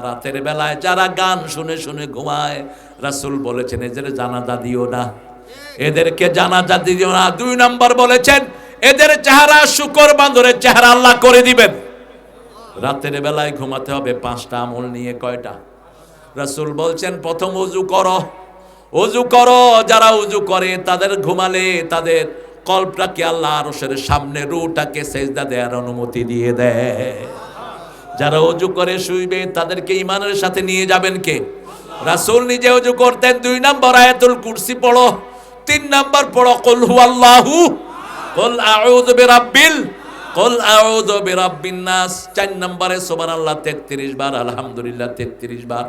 রাতের বেলায় যারা গান শুনে শুনে ঘুমায়, রাসূল বলেছেন এদের জানাজা দিও না, এদেরকে জানাজা দিও না। 2 নম্বর বলেছেন এদের চেহারা শুকর বান্দরের চেহারা আল্লাহ করে দিবেন। রাতের বেলায় ঘুমাতে হবে 5টা আমল নিয়ে। কয়টা? রাসূল বলছেন প্রথম ওযু করো, ওযু করো। যারা ওযু করে তাদের ঘুমালে তাদের কল্পটাকে আল্লাহ আরশের সামনে রূহটাকে সেজদা দেওয়ার অনুমতি দিয়ে দেয়। যারা ওযু করে শুইবে তাদেরকে ঈমানের সাথে নিয়ে যাবেন কে? রাসূল নিজে ওযু করতেন। 2 নম্বর আয়াতুল কুরসি পড়ো। 3 নম্বর পড়ো কুল হুয়াল্লাহু, কুল আউযু বিরাব্বিল, কুল আউযু বিরাব্বিন নাস। 4 নম্বরে সুবহানাল্লাহ 33 বার, আলহামদুলিল্লাহ 33 বার,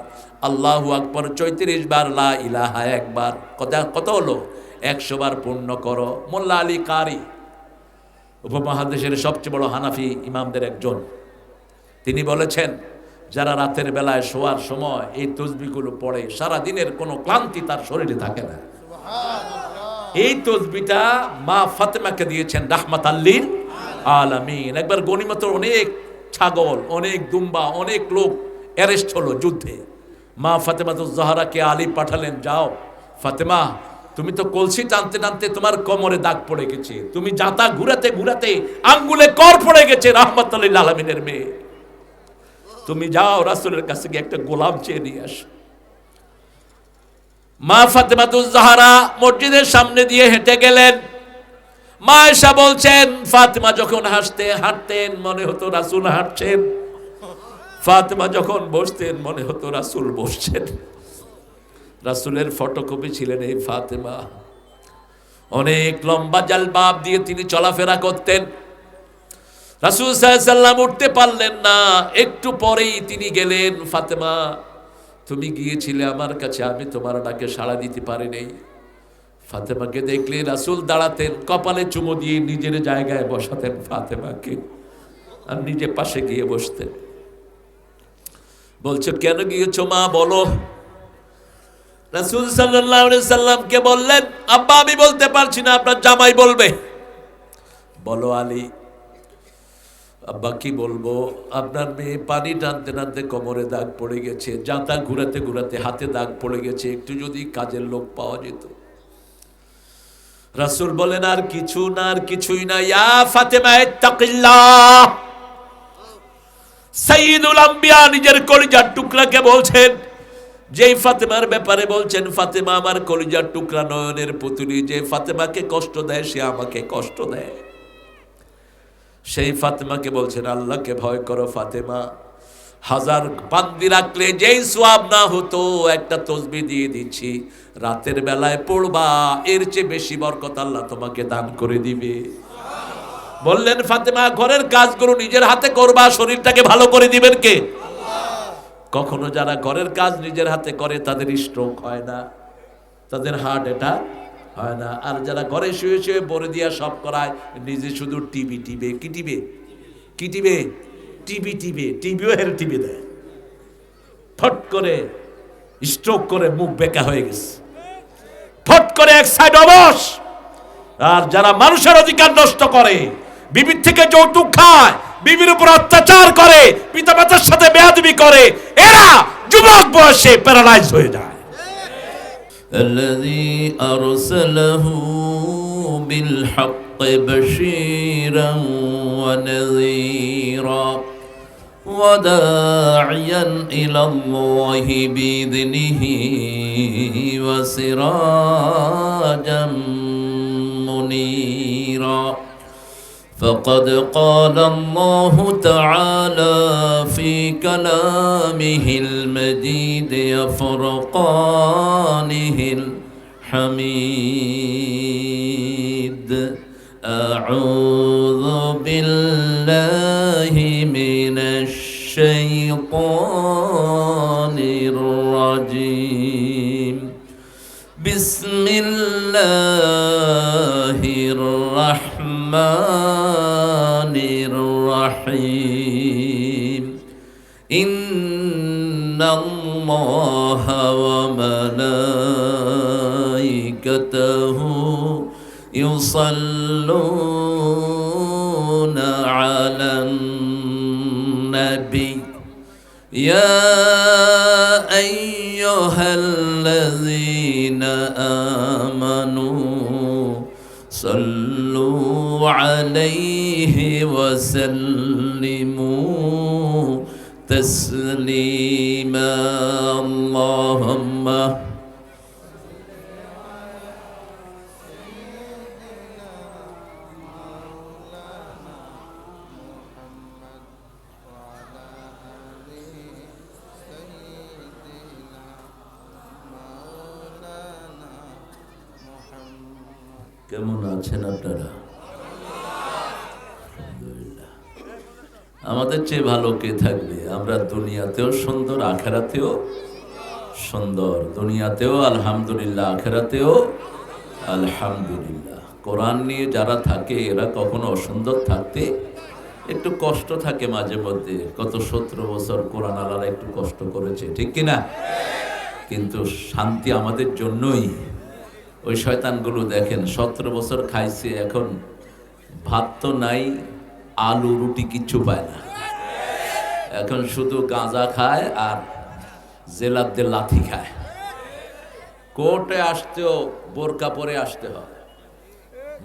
আল্লাহু আকবার 34 বার, লা ইলাহা 1 বার। কত হলো? 100 বার পূর্ণ করো। মোল্লা আলী কারি উপমহাদেশের সবচেয়ে বড় হানাফি ইমামদের একজন, তিনি বলেছেন যারা রাতের বেলায় শোয়ার সময় এই তসবিহগুলো পড়ে সারা দিনের কোনো ক্লান্তি তার শরীরে থাকে না। এই তসবিহটা মা ফাতেমাকে দিয়েছেন রাহমাতাল লিল আলামিন। একবার গনিমত অনেক ছাগল, অনেক দুম্বা, অনেক লোক অ্যারেস্ট হলো যুদ্ধে। মা ফাতেমাতুজ জাহরাকে আলী পাঠালেন, যাও ফাতেমা, তুমি তো কলসি টানতে টানতে তোমার কোমরে দাগ পড়ে গেছে, তুমি জাতা ঘুরাতে ঘুরাতে আঙ্গুলে কর পড়ে গেছে, রাহমাতুল লিল আলামিনের মেয়ে, তুমি যাও রাসূলের কাছে গিয়ে একটা গোলাম চেয়ে নিয়ে আসো। মা ফাতেমাতুজ জাহরা মসজিদের সামনে দিয়ে হেঁটে গেলেন। মা আয়েশা বলছেন ফাতেমা যখন হাঁটতেন মনে হতো রাসূল হাঁটছেন, ফাতেমা যখন বসতেন মনে হতো রাসূল বসছেন। রাসূলের ফটোকপি ছিলেন এই ফাতেমা। অনেক লম্বা জালবাব দিয়ে তিনি চলাফেরা করতেন। রাসূল সাল্লাল্লাহু আলাইহি ওয়াসাল্লাম উঠতে পারলেন না, একটু পরেই তিনি গেলেন, ফাতেমা তুমি গিয়েছিলে আমার কাছে, আমি তোমার ডাকে সাড়া দিতে পারি নাই। ফাতেমাকে দেখলে রাসূল দাঁড়াতেন, কপালে চুমো দিয়ে নিজের জায়গায় বসাতেন ফাতেমাকে, আর নিজে পাশে গিয়ে বসতেন। বলছো কেন গিয়েছো মা, বলো। রাসূল সাল্লাল্লাহু আলাইহি ওয়াসাল্লামকে বললেন, আব্বা আমি বলতে পারছি না, আপনার জামাই বলবে। বলো আলী। আব্বা কি বলবো, আপনার মেয়ে পানি টানতে টানতে কোমরে দাগ পড়ে গেছে, জাঁতা ঘুরাতে ঘুরাতে হাতে দাগ পড়ে গেছে, একটু যদি কাজের লোক পাওয়া যেত। রাসূল বলেন আর কিছু না, আর কিছুই না। ইয়া ফাতেমা ইত্তাকিল্লাহ। সাইয়্যিদুল আম্বিয়া নিজের কলিজার টুকরাকে বলছেন, যেই ফাতেমার ব্যাপারে বলছেন ফাতেমা আমার কলিজার টুকরা, নয়নের পুতুলি, যে ফাতেমাকে কষ্ট দেয় সে আমাকে কষ্ট দেয়। সেই ফাতেমাকে বলছেন আল্লাহকে ভয় করো ফাতেমা, 1000 বান্দি রাখলে যেই সওয়াব না হতো, একটা তসবিহ দিয়ে দিচ্ছি, রাতের বেলায় পড়বা, এর চেয়ে বেশি বরকত আল্লাহ তোমাকে দান করে দিবে। বললেন ফাতেমা ঘরের কাজগুলো নিজের হাতে করবা, শরীরটাকে ভালো করে দিবেন কে? কখনো যারা ঘরের কাজ নিজের হাতে করে তাদের স্ট্রোক হয় না, তাদের হার্ট অ্যাটাক হয় না। আর যারা ঘরে শুয়ে শুয়ে বলে দিয়া সব করায়, নিজে শুধু টিভি টিবে, কি টিবে, কি টিবে, টিভি টিবে, টিভিও হের টিভি দেয়, ফট করে স্ট্রোক করে মুখ বেঁকা হয়ে গেছে, ফট করে এক সাইড অবশ। আর যারা মানুষের অধিকার নষ্ট করে, বিবির থেকে যৌতুক খায়, বিবির উপর অত্যাচার করে, পিতামাতার সাথে বেয়াদবি করে, এরা যুবক বয়সে প্যারালাইজ হয়ে যায়। الذي أرسله بالحق بشيرا ونذيرا وداعيا إلى الله بإذنه وسراجا منيرا فقد قال الله تعالى في كلامه المجيد فرقانه الحميد أعوذ بالله من الشيطان الرجيم بسم الله الرحمن الرحيم إن الله وملائكته يصلون على النبي يا أيها الذين آمنوا صلوا عليه وسلموا تسليما اللهم কেমন আছেন আপনারা? আমাদের চেয়ে ভালো কে থাকবে? আমরা দুনিয়াতেও সুন্দর, আখেরাতেও সুন্দর। দুনিয়াতেও আলহামদুলিল্লাহ, আখেরাতেও আলহামদুলিল্লাহ। কোরআন নিয়ে যারা থাকে এরা কখনো অসুন্দর থাকতে একটু কষ্ট থাকে মাঝে মধ্যে। কত 17 বছর কোরআন আলারা একটু কষ্ট করেছে, ঠিক কিনা? কিন্তু শান্তি আমাদের জন্যই। ওই শয়তানগুলো দেখেন 17 বছর খাইছে, এখন ভাত তো নাই, আলু রুটি কিচ্ছু পায় না। এখন শুধু গাঁজা খায় আর জেলাদের লাথি খায়। কোর্টে আসতেও বোরকা পরে আসতে হয়।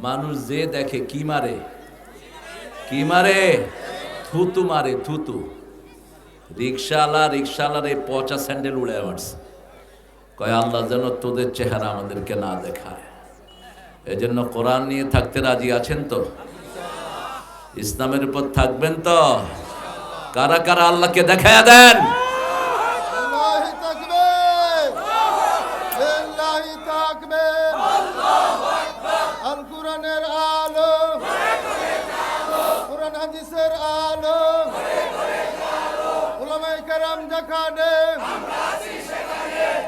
মানুষ যে দেখে কি মারে, কি মারে, থুতু মারে, থুতু। রিক্সাওয়ালার এই পচা স্যান্ডেল উড়ে মারছে। কয় আল্লাহ যেন তোদের চেহারা আমাদেরকে না দেখায়। এজন্য কোরআন নিয়ে থাকতে রাজি আছেন তো? ইসলামের উপর থাকবেন তো? কারা কারা আল্লাহকে দেখায়া দেন? লিল্লাহি তাকবীর, লিল্লাহি তাকবীর, আল্লাহু আকবার। আল কোরআনের আলো, কোরআন হাদিসের আলো, উলামায়ে কেরাম যেখানে,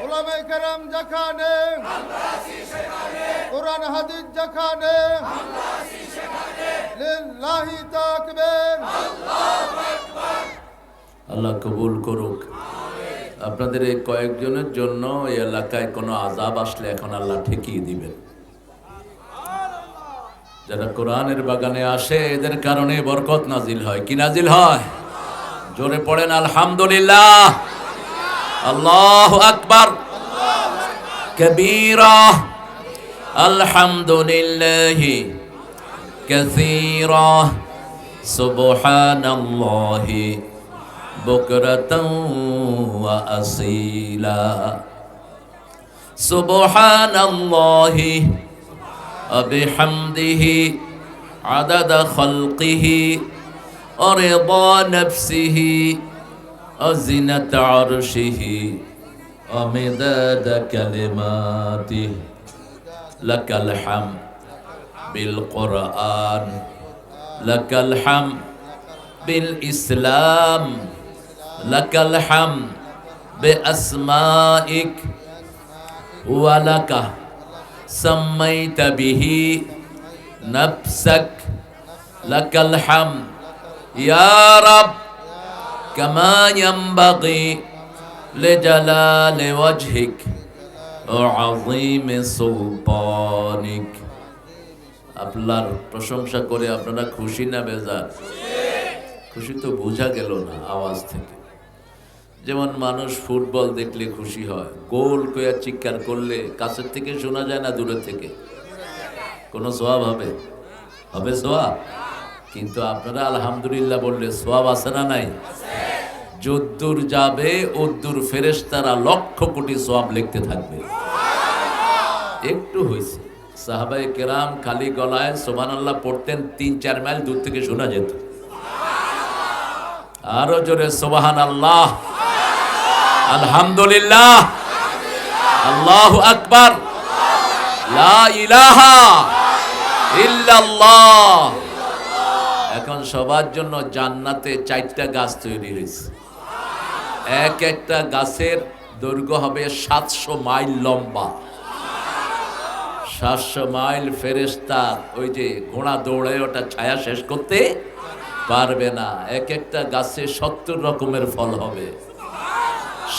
উলামায়ে কেরাম যেখানে, কোরআন হাদিস যেখানে, লিল্লাহি তাকবীর। আল্লাহ কবুল করুক। আপনাদের এই কয়েকজনের জন্য এই এলাকায় কোনো আযাব আসলে এখন আল্লাহ ঠেকিয়ে দিবেন। যারা কোরআনের বাগানে আসে এদের কারণে বরকত নাজিল হয়। কি নাজিল হয়? জোরে পড়েন আলহামদুলিল্লাহ, আল্লাহু আকবার কবীরা, আলহামদুলিল্লাহি কাসীরা, সুবহানাল্লাহি বুকরাতাও ওয়া আসীলা, সুবহানাল্লাহি ওয়া বিহামদিহি আদাদা খালকিহি ওয়া রিদা নাফসিহি ওয়া জিনাতা আরশিহি ওয়া মিদাদা কালিমাতিহি। লাকাল হামদ বিল কুরআন, লাকাল হামদ বিল ইসলাম, লাকাল হামদ বিআসমাইক ওয়া লাকা সাম্মাইতা বিহি নাফসাক, লাকাল হামদ ইয়া রাব কামা ইয়ানবাগি লিজালালি ওয়াজহিক ওয়া আযীমি সুলতানিক। আপনার প্রশংসা করে আপনারা খুশি না বেজার? খুশি তো বোঝা গেল না আওয়াজ থেকে। যেমন মানুষ ফুটবল দেখলে খুশি হয়, গোল কইয়া চিৎকার করলে কাছের থেকে শোনা যায় না দূরের থেকে? কোনো সওয়াব হবে? হবে সওয়াব? কিন্তু আপনারা আলহামদুলিল্লাহ বললে সওয়াব আছে না নাই? যদ্দূর যাবে ওদ্দূর ফেরেশতারা লক্ষ কোটি সওয়াব লিখতে থাকবে। একটু হয়েছে সাহাবায়ে কেরাম খালি গলায় সুবহানাল্লাহ পড়তেন, 3-4 মাইল দূর থেকে শোনা যেত। আরো জোরে সুবহানাল্লাহ, আলহামদুলিল্লাহ, আল্লাহু আকবার, লা ইলাহা ইল্লাল্লাহ। এখন সবার জন্য জান্নাতে 4টা গাছ তৈরি হয়েছে। এক একটা গাছের দৈর্ঘ্য হবে 700 মাইল লম্বা। 700 মাইল ফেরেশতা ওই যে ঘোড়া দৌড়ায় ওটা ছায়া শেষ করতে পারবে না। এক একটা গাছে 70 রকমের ফল হবে,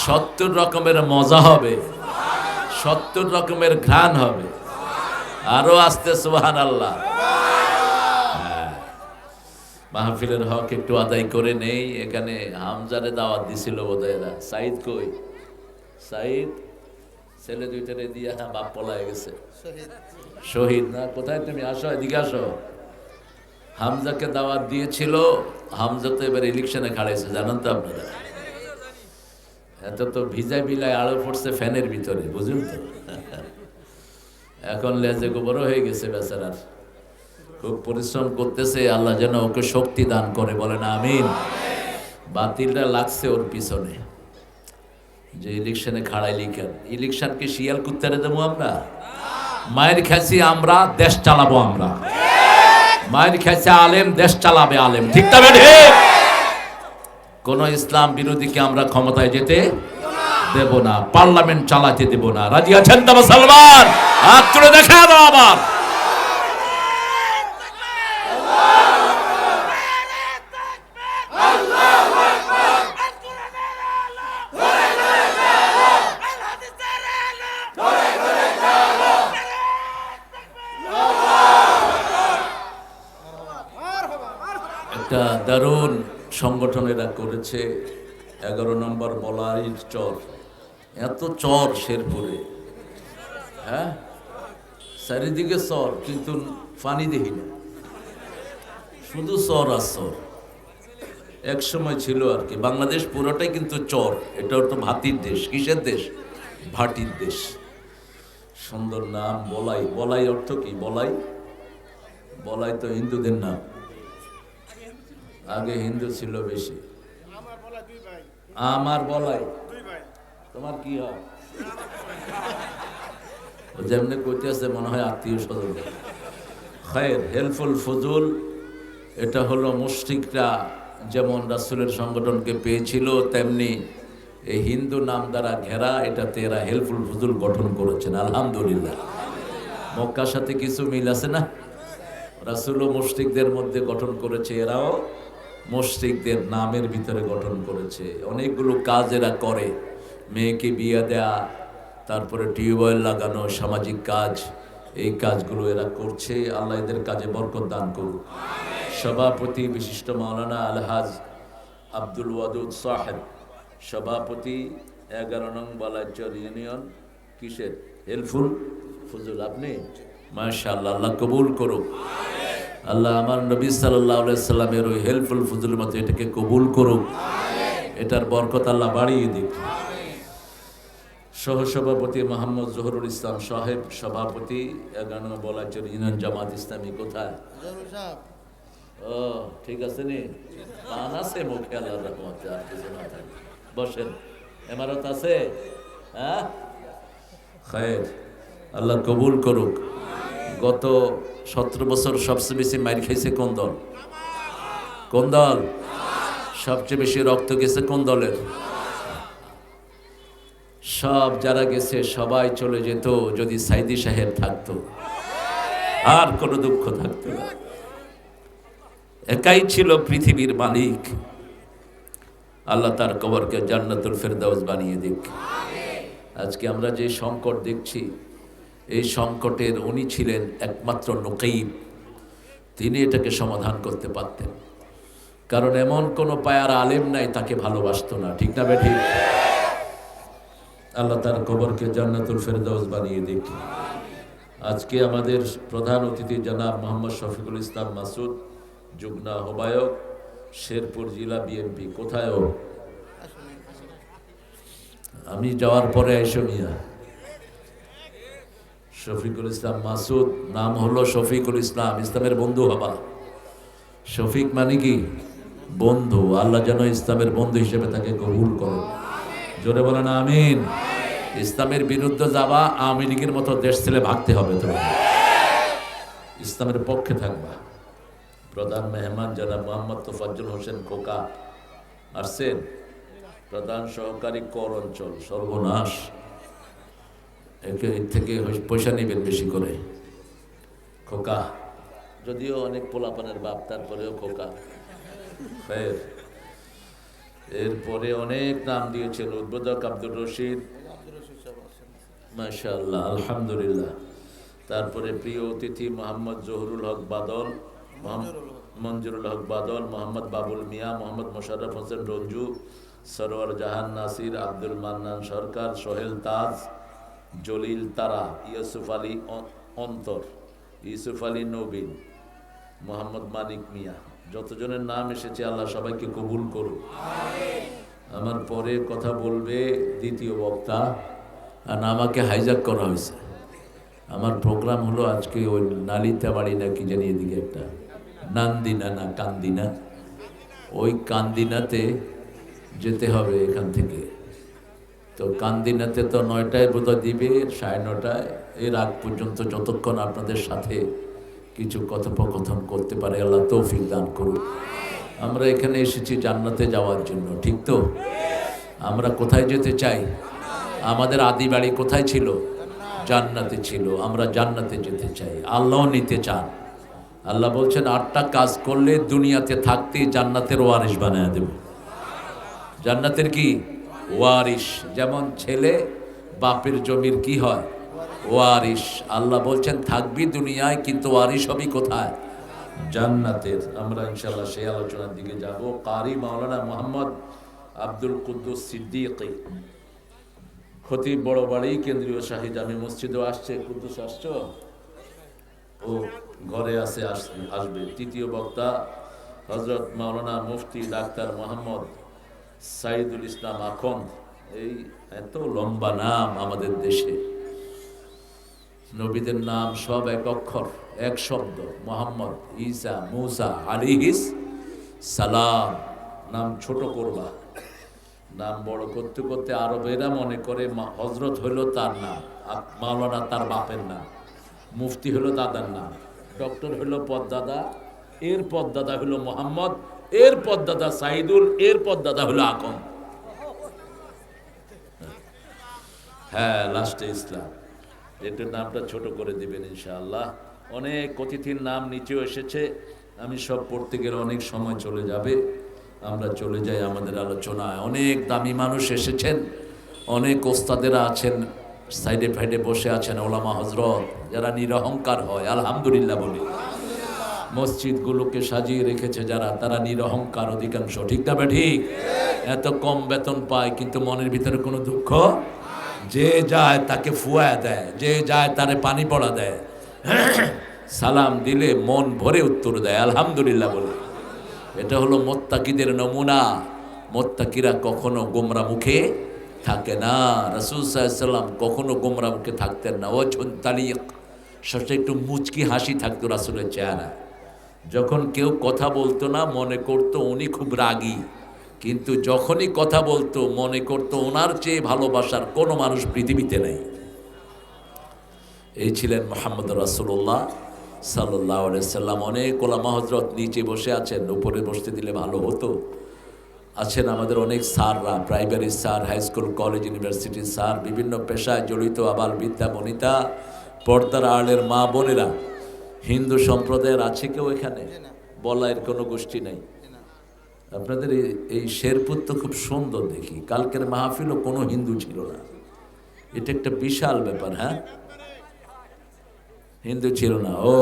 70 রকমের মজা হবে, 70 রকমের ঘ্রাণ হবে। আরো আসতে সুবহানাল্লাহ। মাহফিলের হক একটু আদায় করে নেই। এখানে হামজারে দাওয়াত দিছিল বোধহয় এরা। সাইদ কই? সাইদ ছেলে দুইটারে দিয়া বাপ পলায় গেছে। শহীদ না, কোথায় তুমি? আসো, এদিকে আসো। হামজাকে দাওয়াত দিয়েছিল, হামজা তো এবার ইলেকশনে খাড়াইছে, জানেন তো আপনারা। এত তো ভিজায় বিলায় আলো পড়ছে ফ্যানের ভিতরে, বুঝুন তো। এখন লেজে গোবরও হয়ে গেছে বেচারার, খুব পরিশ্রম করতেছে। আল্লাহ যেন ওকে শক্তি দান করে, বলেন আমিন। বাতিলটা লাগছে ওর পিছনে, যে ইলেকশনে খাড়াইলি কেন? ইলেকশন কি শিয়াল কুত্তারে দেবো আমরা? মায়ের খাইছি আমরা, দেশ চালাবো আমরা। মায়ের খাইছে আলেম, দেশ চালাবে আলেম, ঠিক তবে ঠিক। কোন ইসলাম বিরোধীকে আমরা ক্ষমতায় যেতে দেব না, পার্লামেন্ট চালাতে দেব না। রাজি আছেন তো মুসলমান? হাত তুলে দেখা দাও আবার। একটা দারুণ সংগঠন এরা করেছে, 11 নম্বর বলাইর চর। এত চর শেরপুরে, হ্যাঁ, চারিদিকে চর, কিন্তু পানি দেখি না, শুধু চর আর চর। এক সময় ছিল আর কি, বাংলাদেশ পুরোটাই কিন্তু চর। এটা তো ভাতির দেশ। কিসের দেশ? ভাটির দেশ। সুন্দর নাম বলাই। বলাই অর্থ কি? বলাই, বলাই তো হিন্দুদের নাম। আগে হিন্দু ছিল বেশি। আমার বলাই, তোমার কি হয়? যেমনি কইতে আছে মনে হয় আত্মীয় স্বজন। খায়ের, হেল্পফুল ফজুল, এটা হলো মুশরিকরা যেমন রাসূলের সংগঠনকে পেয়েছিল, তেমনি এই হিন্দু নাম দ্বারা ঘেরা এটাতে এরা হেল্পফুল ফজুল গঠন করেছেন। আলহামদুলিল্লাহ। মক্কার সাথে কিছু মিল আছে না? রাসূলও মুশরিকদের মধ্যে গঠন করেছে, এরাও মুশরিকদের নামের ভিতরে গঠন করেছে। অনেকগুলো কাজ এরা করে, মেয়েকে বিয়ে দেয়া, তারপরে টিউবওয়েল লাগানো, সামাজিক কাজ, এই কাজগুলো এরা করছে। আল্লাহ এদের কাজে বরকত দান করুক। সভাপতি বিশিষ্ট মাওলানা আলহাজ আব্দুল ওয়াদুদ সাহেব, সভাপতি 11 নং বালাইচর ইউনিয়ন। কিসের? হেল্পফুল ফজল। আপনি মাশাআল্লাহ, আল্লাহ কবুল করুক। আল্লাহ আমার নবী সাল্লাল্লাহু আলাইহি সাল্লামের ওই হেল্পফুল ফজলের মতো এটাকে কবুল করুক, এটার বরকত আল্লাহ বাড়িয়ে দিক। সহসভাপতি মোহাম্মদ জহুরুল ইসলাম সাহেব, সভাপতি 11 নং বালাইচর ইউনিয়ন জামাত ইসলামী। কোথায়? ও ঠিক আছে নি, পান আছে মুখে, আল্লাহর রহমতে। আর কিছু না থাকে, বসেন। ইমারত আছে, হ্যাঁ, খায়ের, আল্লাহ কবুল করুক। গত 17 বছর সবচেয়ে বেশি মাইর খাইছে কোন দল? কোন দল? সবচেয়ে বেশি রক্ত গেছে কোন দলের? সব যারা গেছে সবাই চলে যেত যদি সাইদি সাহেব থাকতো, আর কোনো দুঃখ থাকতো না। একাই ছিল পৃথিবীর মালিক। আল্লাহ তার কবরকে জান্নাতুল ফেরদাউস বানিয়ে দিক। আজকে আমরা যে সংকট দেখছি, এই সংকটের উনি ছিলেন একমাত্র নকিব। তিনি এটাকে সমাধান করতে পারতেন, কারণ এমন কোনো পায়ার আলেম নাই তাকে ভালোবাসতো না, ঠিক না বেঠিক? আল্লাহ তার কবরকে জান্নাতুল ফেরদাউস বানিয়ে দিক। আজকে আমাদের প্রধান অতিথি জনাব মোহাম্মদ শফিকুল ইসলাম মাসুদ, যুগ্ম আহ্বায়ক, শেরপুর জেলা বিএনপি। কোথায় ও? আমি যাওয়ার পরে আইসো মিয়া। শফিকুল ইসলাম মাসুদ, নাম হলো শফিকুল ইসলাম, ইসলামের বন্ধু হবা। শফিক মানে কি? বন্ধু। আল্লাহ যেন ইসলামের বন্ধু হিসেবে তাকে কবুল করো, জোরে বলেন আমিন। ইসলামের বিরুদ্ধে যাবা, আওয়ামী লীগের মতো দেশ ছেলে ভাগতে হবে, তোমার ইসলামের পক্ষে থাকবা। প্রধান মেহমান জনাব মোহাম্মদ তোফাজ্জল হোসেন খোকা আসছেন, প্রধান সহকারী কর অঞ্চল। সর্বনাশ, এর থেকে পয়সা নেবেন বেশি করে। খোকা যদিও অনেক পোলাপানের বাপ, তারপরেও খোকা। এরপরে অনেক নাম দিয়েছেন, উদ্বোধক আব্দুর রশিদ, মাশাআল্লাহ, আলহামদুলিল্লাহ। তারপরে প্রিয় অতিথি মোহাম্মদ জহুরুল হক বাদল, মঞ্জুরুল হক বাদল, মোহাম্মদ বাবুল মিয়া, মোহাম্মদ মোশাররফ হোসেন রঞ্জু, সরোয়ার জাহান নাসির, আব্দুল মান্নান সরকার, সোহেল তাজ, জলিল তারা, ইউসুফ আলী অন্তর, ইউসুফ আলী নবীন, মোহাম্মদ মানিক মিয়া, যতজনের নাম এসেছে আল্লাহ সবাইকে কবুল করুন। আমার পরে কথা বলবে দ্বিতীয় বক্তা, আর আমাকে হাইজ্যাক করা হয়েছে। আমার প্রোগ্রাম হলো আজকে ওই নালিতা বাড়ি না কি জানি এদিকে একটা নান্দিনা না কান্দিনা, ওই কান্দিনাতে যেতে হবে এখান থেকে। তো কান্দিনাতে তো 9টায় বোধহয় দিবে, 9:30। এর আগ পর্যন্ত যতক্ষণ আপনাদের সাথে কিছু কথোপকথন করতে পারে আল্লাহ তৌফিক দান করুন। আমরা এখানে এসেছি জান্নাতে যাওয়ার জন্য, ঠিক তো? আমরা কোথায় যেতে চাই? আমাদের আদি বাড়ি কোথায় ছিল? জান্নাতে ছিল। আমরা জান্নাতে যেতে চাই, আল্লাহ নিতে চান। আল্লাহ বলছেন 8টা কাজ করলে দুনিয়াতে থাকতে জান্নাতের ওয়ারিশ বানায় দেব। জান্নাতের কি? ওয়ারিশ। যেমন ছেলে বাপের জমির কি হয়? ওয়ারিশ। আল্লাহ বলছেন থাকবি দুনিয়ায়, কিন্তু ওয়ারিশ হবি কোথায়? জান্নাতের। আমরা ইনশাআল্লাহ সেই আলোচনার দিকে যাব। কারি মাওলানা মোহাম্মদ আব্দুল কুদ্দুস সিদ্দিকী, খতিব বড় বাড়ি, কেন্দ্রীয় শাহী জামে মসজিদও আসছে। কুদ্দুস আসছো? ও ঘরে আছে, আসবে। তৃতীয় বক্তা হযরত মাওলানা মুফতি ডাক্তার মোহাম্মদ সাইদুল ইসলাম আখন্দ। এই এত লম্বা নাম আমাদের দেশে, নবীদের নাম সব এক অক্ষর, এক শব্দ, মোহাম্মদ, ঈসা, মূসা আলাইহিস সালাম। নাম ছোট করবা, নাম বড় করতে করতে আরবেরা মনে করে হজরত হইল তার নাম, মাওলানা তার বাপের নাম, মুফতি হলো দাদার নাম, ডক্টর হলো পদদাদা, এর পদদাদা হলো মোহাম্মদ, এর পদদাদা সাইদুল, এর পদদাদা হলো আকন। হ্যাঁ, লাস্টে ইসলাম। এটার নামটা ছোট করে দিবেন ইনশাআল্লাহ। অনেক অতিথির নাম নিচেও এসেছে, আমি সব পড়তে গেলে অনেক সময় চলে যাবে। আমরা চলে যাই আমাদের আলোচনায়। অনেক দামি মানুষ এসেছেন, অনেক ওস্তাদেরা আছেন, সাইডে ফাইডে বসে আছেন, ওলামা হজরত, যারা নিরহংকার হয় আলহামদুলিল্লাহ বলি। মসজিদগুলোকে সাজিয়ে রেখেছে যারা, তারা নিরহংকার অধিকাংশ, ঠিক না বে ঠিক? এত কম বেতন পায় কিন্তু মনের ভিতরে কোনো দুঃখ। যে যায় তাকে ফুয়া দেয়, যে যায় তারে পানি পড়া দেয়, সালাম দিলে মন ভরে উত্তর দেয় আলহামদুলিল্লাহ বলে। এটা হলো মোত্তাকিদের নমুনা। মোত্তাকিরা কখনো গোমরা মুখে থাকে না। রাসূল সাল্লাল্লাহু আলাইহি ওয়াসাল্লাম কখনো গোমরা মুখে থাকতেন না। ওয়াজহুন তালিক, সবসময় একটু মুচকি হাসি থাকতো রাসূলের চেহারা। যখন কেউ কথা বলতো না মনে করতো উনি খুব রাগী, কিন্তু যখনই কথা বলতো মনে করতো ওনার চেয়ে ভালোবাসার কোনো মানুষ পৃথিবীতে নেই। এই ছিলেন মুহাম্মদ রাসূলুল্লাহ সাল্লাল্লাহু আলাইহি সাল্লাম। অনেক ওলামা হযরত নিচে বসে আছেন, উপরে বসতে দিলে ভালো হতো। আছেন আমাদের অনেক স্যাররা, primary sir, high school, college, ইউনিভার্সিটির স্যার, বিভিন্ন পেশায় জড়িত আবাল বিদ্যা বনিতা, পর্দার আড়ের মা বোনেরা। হিন্দু সম্প্রদায়ের আছে কেউ এখানে? বলায়ের কোনো গোষ্ঠী নাই। আপনাদের এই শেরপুর তো খুব সুন্দর দেখি, কালকের মাহফিলও কোনো হিন্দু ছিল না। এটা একটা বিশাল ব্যাপার। হ্যাঁ, হিন্দু ছিল না। ও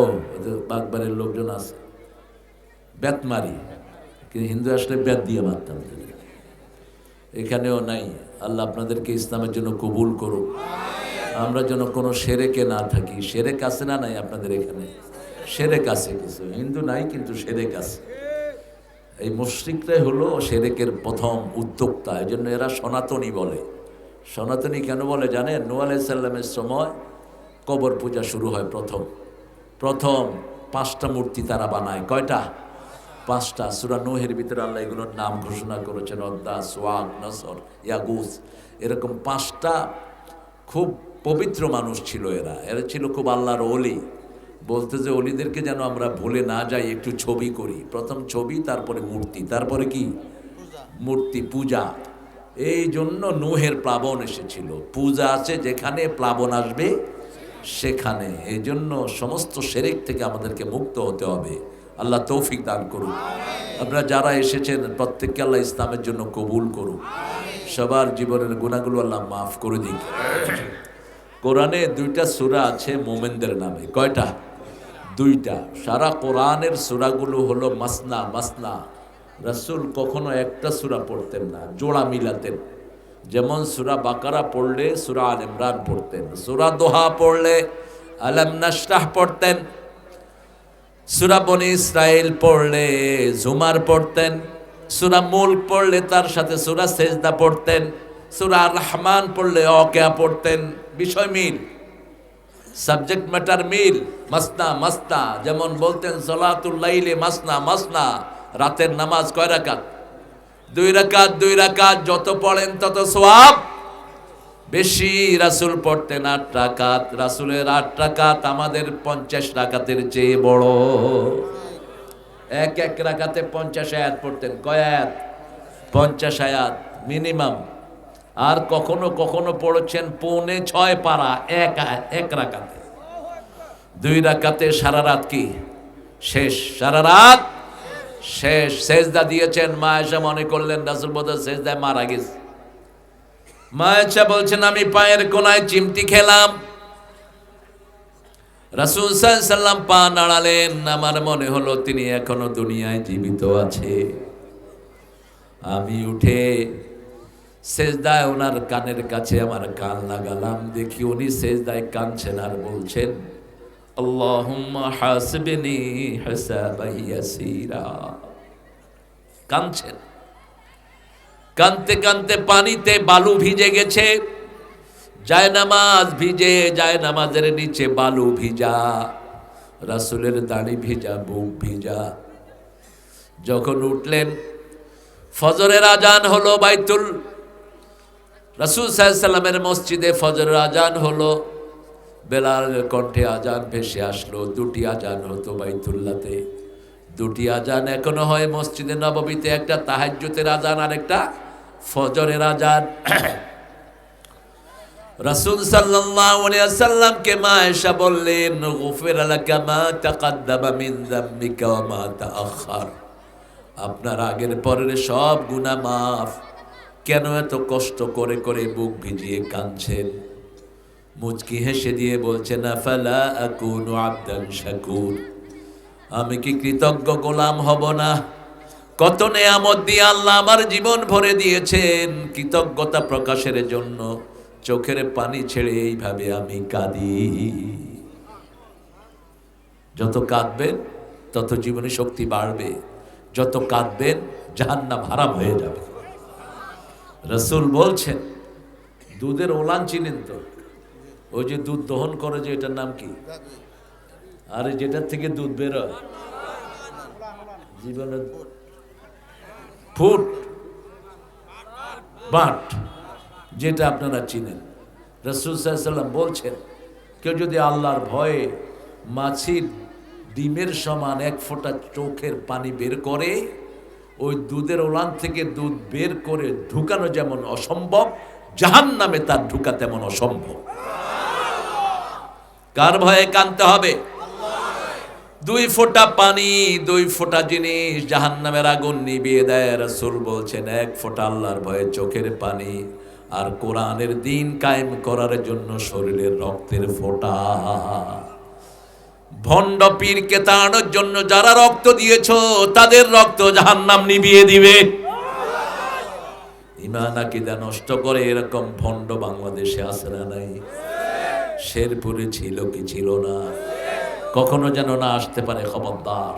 বাগবাড়ির লোকজন আছে, বেত মারি, কিন্তু হিন্দু আসলে বেত দিয়ে মারতাম। এখানেও নাই। আল্লাহ আপনাদেরকে ইসলামের জন্য কবুল করুক। আমরা যেন কোনো সেরেকে না থাকি। সেরেক আছে না নাই আপনাদের এখানে? সেরেক আছে কিছু, হিন্দু নাই কিন্তু সেরেক আছে। এই মুশরিকরাই হলো সেরেকের প্রথম উদ্যোক্তা, এই জন্য এরা সনাতনী বলে। সনাতনী কেন বলে জানেন? নূহ আলাইহিস সালামের সময় কবর পূজা শুরু হয়। প্রথম 5টা মূর্তি তারা বানায়। কয়টা? 5টা। সূরা নূহের ভিতরে আল্লাহ এগুলোর নাম ঘোষণা করেছেন, অদ্দা, সোয়াগ, নসর, ইয়াগুস। এরকম 5টা খুব পবিত্র মানুষ ছিল এরা। এরা ছিল খুব আল্লাহর ওলি। বলতে যে অলিদেরকে যেন আমরা ভুলে না যাই, একটু ছবি করি। প্রথম ছবি, তারপরে মূর্তি, তারপরে কি? মূর্তি পূজা। এই জন্য নূহের প্লাবন এসেছিল। পূজা আছে যেখানে, প্লাবন আসবে সেখানে। এই জন্য সমস্ত শিরক থেকে আমাদেরকে মুক্ত হতে হবে। আল্লাহ তৌফিক দান করুন। আপনারা যারা এসেছেন প্রত্যেককে আল্লাহ ইসলামের জন্য কবুল করুন। সবার জীবনের গুনাহগুলো আল্লাহ মাফ করে দিন। কোরআনে 2টা সূরা আছে মোমেনদের নামে। কয়টা? দুইটা। সারা কোরআনের সূরাগুলো হলো মাসনা মাসনা। রাসূল কখনো একটা সূরা পড়তেন না, জোড়া মিলাতেন। যেমন সূরা বাকারা পড়লে সূরা আল ইমরান পড়তেন, সূরা দোহা পড়লে আলাম নাশরাহ পড়তেন, সূরা বনি ইসরাইল পড়লে জুমার পড়তেন, সূরা মুলক পড়লে তার সাথে সূরা সেজদা পড়তেন, সূরা আর রহমান পড়লে ওয়াকিয়া পড়তেন। বিষয় মিল, সাবজেক্ট ম্যাটার মিল। মাসনা মাসনা, যেমন বলতেন সালাতুল লাইলি মাসনা মাসনা, রাতের নামাজ কয় রাকাত? 2 রাকাত। 2 রাকাত যত পড়েন তত সওয়াব বেশি। রাসূল পড়তেন 8 রাকাত। রাসূলের 8 রাকাত আমাদের 50 রাকাতের চেয়ে বড়। এক এক রাকাতে 50 আয়াত পড়তেন। কয় আয়াত? 50 আয়াত মিনিমাম। আর কখনো কখনো পড়েছেন 5.25 পারা এক রাকাতে। 2 রাকাতে সারা রাত কি শেষ? সারা রাত শেষ। সেজদা দিয়েছেন। মা আয়েশা মনে করলেন রাসূল বোধহয় সেজদায় মারা গেছে। মা আয়েশা বলছেন আমি পায়ের কোনায় চিমটি খেলাম। রাসূল সাল্লাল্লাহু আলাইহি সাল্লাম পা নাড়ালেন, আমার মনে হলো তিনি এখনো দুনিয়ায় জীবিত আছে। আমি উঠে সেজদায় ওনার কানের কাছে আমার কান লাগালাম, দেখি উনি সেজদায় কাঁদছেন আর বলছেন আল্লাহুম্মা হাসিবনি হিসাবান ইয়াসীরা। কাঁদছেন। কাঁদতে কাঁদতে পানিতে বালু ভিজে গেছে, জায়নামাজ ভিজে, জায়নামাজের নিচে বালু ভিজা, রাসূলের দাড়ি ভিজা, বুক ভিজা। যখন উঠলেন ফজরের আজান হলো, বাইতুল রাসূল সাল্লাল্লাহু আলাইহি সাল্লামের মসজিদে ফজরের আজান হলো। বেলালের কণ্ঠে আজান ভেসে আসলো। 2টি আজান হতো বাইতুল্লাহতে, 2টি আজান এখনো হয় মসজিদে নববীতে, একটা তাহাজ্জুদের আজান আর একটা ফজরের আজান। রাসূল সাল্লাল্লাহু আলাইহি ওয়াসাল্লামকে মা আয়েশা বললেন গুফিরা লাকা মা তাকাদ্দামা মিন যামবিকা ওয়া মা তাআখার। আপনার আগের পরের সব গুনাহ মাফ। কেন এত কষ্ট করে করে বুক ভিজিয়ে কাঁদছেন? মুচকি হেসে দিয়ে বলছেন আফালা আকুনু আবদান শাকুর। আমি কি কৃতজ্ঞ গোলাম হব না? কত নেয়ামত দিয়ে আল্লাহ আমার জীবন ভরে দিয়েছেন। কৃতজ্ঞতা প্রকাশের জন্য চোখের পানি ছেড়ে এইভাবে আমি কাঁদি। যত কাঁদবেন তত জীবনে শক্তি বাড়বে, যত কাঁদবেন জাহান্নাম হারাম হয়ে যাবে। রাসূল বলছেন দুধের ওলান চিনেন তো? ওই যে দুধ দহন করে, যে এটার নাম কি? আরে যেটার থেকে দুধ বেরোয় জীবনে ফুট বাট, যেটা আপনারা চিনেন। রাসূল সাল্লাল্লাহু আলাইহি ওয়াসাল্লাম বলছেন কেউ যদি আল্লাহর ভয়ে মাছির ডিমের সমান 1 ফোঁটা চোখের পানি বের করে, ওই দুধের ওলান থেকে দুধ বের করে ঢুকানো যেমন অসম্ভব, জাহান্নামে তার ঢুকা তেমন অসম্ভব। কার ভয়ে কাঁদতে হবে? 2 ফোঁটা পানি, 2 ফোঁটা জিনিস জাহান্নামের আগুন নিভিয়ে দেয়। রাসূল বলছেন 1 ফোঁটা আল্লাহর ভয়ে চোখের পানি আর কোরআনের দ্বীন কায়েম করার জন্য শরীরের রক্তের ফোঁটা। ভণ্ড পীরকে তাড়ানোর জন্য যারা রক্ত দিয়েছো তাদের রক্ত জাহান্নাম নিভিয়ে দিবে। ঈমান আকীদা নষ্ট করে এরকম ভণ্ড বাংলাদেশে আছে না নাই? শেরপুরে ছিল কি ছিল না? কখনো যেন না আসতে পারে, খবরদার।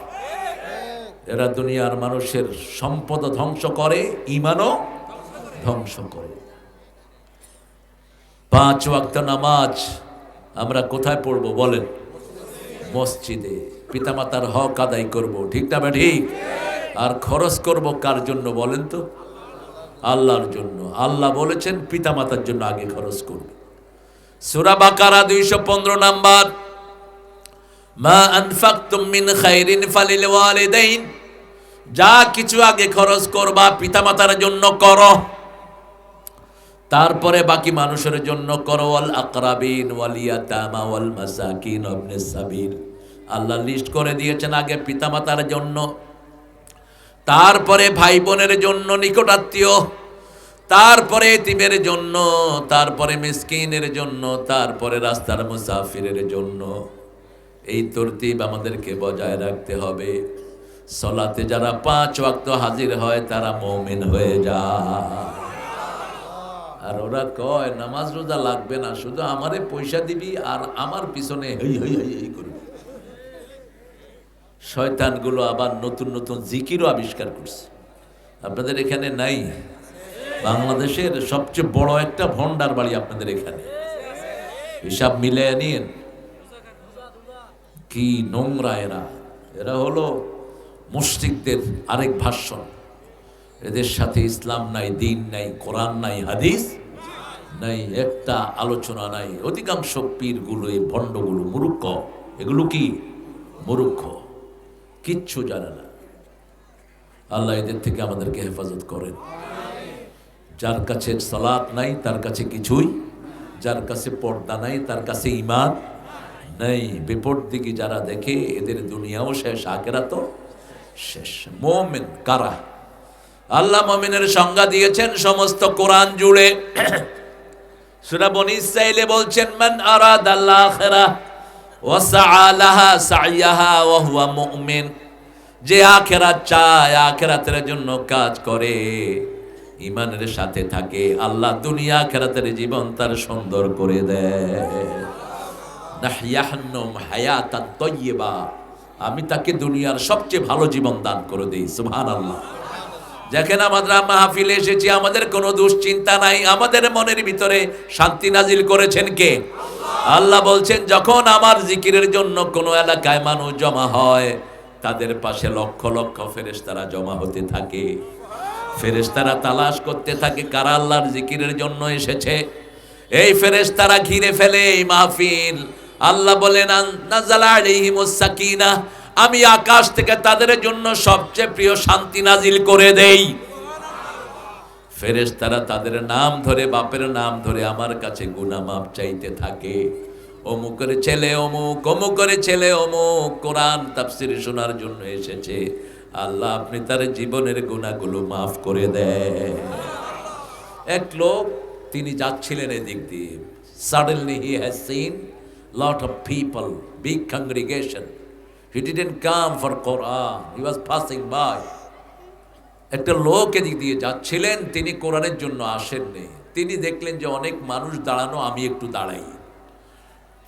এরা দুনিয়ার মানুষের সম্পদ ধ্বংস করে, ঈমানও ধ্বংস করে। 5 ওয়াক্ত নামাজ আমরা কোথায় পড়বো বলেন? মসজিদে। পিতামাতার হক আদায় করব, ঠিক না ঠিক? আর খরচ করব কার জন্য বলেন তো? আল্লাহর জন্য। আল্লাহ বলেছেন পিতামাতার জন্য আগে খরচ করবে। সূরা বাকারা 215 নাম্বার, মা আনফাকতুম মিন খাইরিন ফালিল ওয়ালিদাইন। যা কিছু আগে খরচ করবা পিতামাতার জন্য করো, তারপরে বাকি মানুষের জন্য করো। ওয়াল আকরাবিন ওয়াল ইয়াতামা ওয়াল মাসাকিন ইবনে সাবিল। আল্লাহ লিস্ট করে দিয়েছেন আগে পিতামাতার জন্য, তারপরে ভাই বোনের জন্য, নিকটাত্মীয়, তারপরে এতিমের জন্য, তারপরে মিসকিনের জন্য, তারপরে রাস্তার মুসাফিরের জন্য। এই তরতিব আমাদেরকে বজায় রাখতে হবে। সলাতে যারা 5 ওয়াক্ত হাজির হয় তারা মুমিন হয়ে যায়। আর ওরা কয় নামাজ রোজা লাগবে না, শুধু আমারে পয়সা দিবি আর আমার পিছনে হই হই হই হই করবি। শয়তানগুলো আবার নতুন নতুন জিকিরও আবিষ্কার করছে, আপনাদের এখানে নাই? বাংলাদেশের সবচেয়ে বড় একটা ভণ্ডার বাড়ি আপনাদের এখানে, হিসাব মিলে নিন। কি নোংরা এরা! এরা হলো মুশরিকদের আরেক ভাষণ। এদের সাথে ইসলাম নাই, দিন নাই, কোরআন নাই, হাদিস নাই, একটা আলোচনা নাই। অধিকাংশ পীরগুলো, এই ভণ্ডগুলো মূর্খ। এগুলো কি মূর্খ, কিচ্ছু জানে না। আল্লাহ এদের থেকে আমাদেরকে হেফাজত করেন। যার কাছে সালাত নাই তার কাছে কিছুই, যার কাছে পর্দা নাই তার কাছে ঈমান নাই। বিপদ দিকে যারা দেখে এদের দুনিয়াও শেষ, আখিরাতও শেষ। মুমিন কারা? আল্লাহ মুমিনের সংজ্ঞা দিয়েছেন সমস্ত কোরআন জুড়ে। সূরা বনী ইসরাঈলে বলছেন, মান আরাদাল আখিরাহ ওয়া সাআ লাহা সাইয়াহা ওয়া হুয়া মুমিন। যে আখিরাত চায়, আখিরাতের জন্য কাজ করে, ঈমানের সাথে থাকে, আল্লাহ দুনিয়া আখিরাতের জীবন তার সুন্দর করে দেয়। নাহইয়াহুম হায়াতাত তাইয়্যিবা, আমি তাকে দুনিয়ার সবচেয়ে ভালো জীবন দান করে দেই। সুবহানাল্লাহ। যেখানে আমরা মাহফিলে এসেছি আমাদের কোনো দুশ্চিন্তা নাই, আমাদের মনের ভিতরে শান্তি নাজিল করেছেন কে? আল্লাহ বলছেন, যখন আমার জিকিরের জন্য কোনো এলাকায় মানুষ জমা হয়, তাদের পাশে লক্ষ লক্ষ ফেরেশতারা জমা হতে থাকে। ফেরেশতারা তালাশ করতে থাকে কারা আল্লাহর জিকিরের জন্য এসেছে। এই ফেরেশতারা ঘিরে ফেলে এই মাহফিল। আল্লাহ বলেন, নাযালা আলাইহিমুস সাকিনাহ, আমি আকাশ থেকে তাদের জন্য সবচেয়ে প্রিয় শান্তি নাজিল করে দেই। ফেরেশতারা তাদের নাম ধরে, বাপের নাম ধরে আমার কাছে গুনাহ মাফ চাইতে থাকে। অমুকের ছেলে অমুক, অমুকের ছেলে অমুক কোরআন তাফসীর শোনার জন্য এসেছে, আল্লাহ আপনি তার জীবনের গুনাহগুলো মাফ করে দেন। এক লোক, তিনি যাচ্ছিলেন এদিক দিয়ে, suddenly he has seen lot of people, big congregation. He didn't come for Quran, he was passing by. একটা লোক এদিক দিয়ে যাচ্ছিলেন, তিনি কোরআনের জন্য আসেননি। তিনি দেখলেন যে অনেক মানুষ দাঁড়ানো, আমি একটু দাঁড়াই।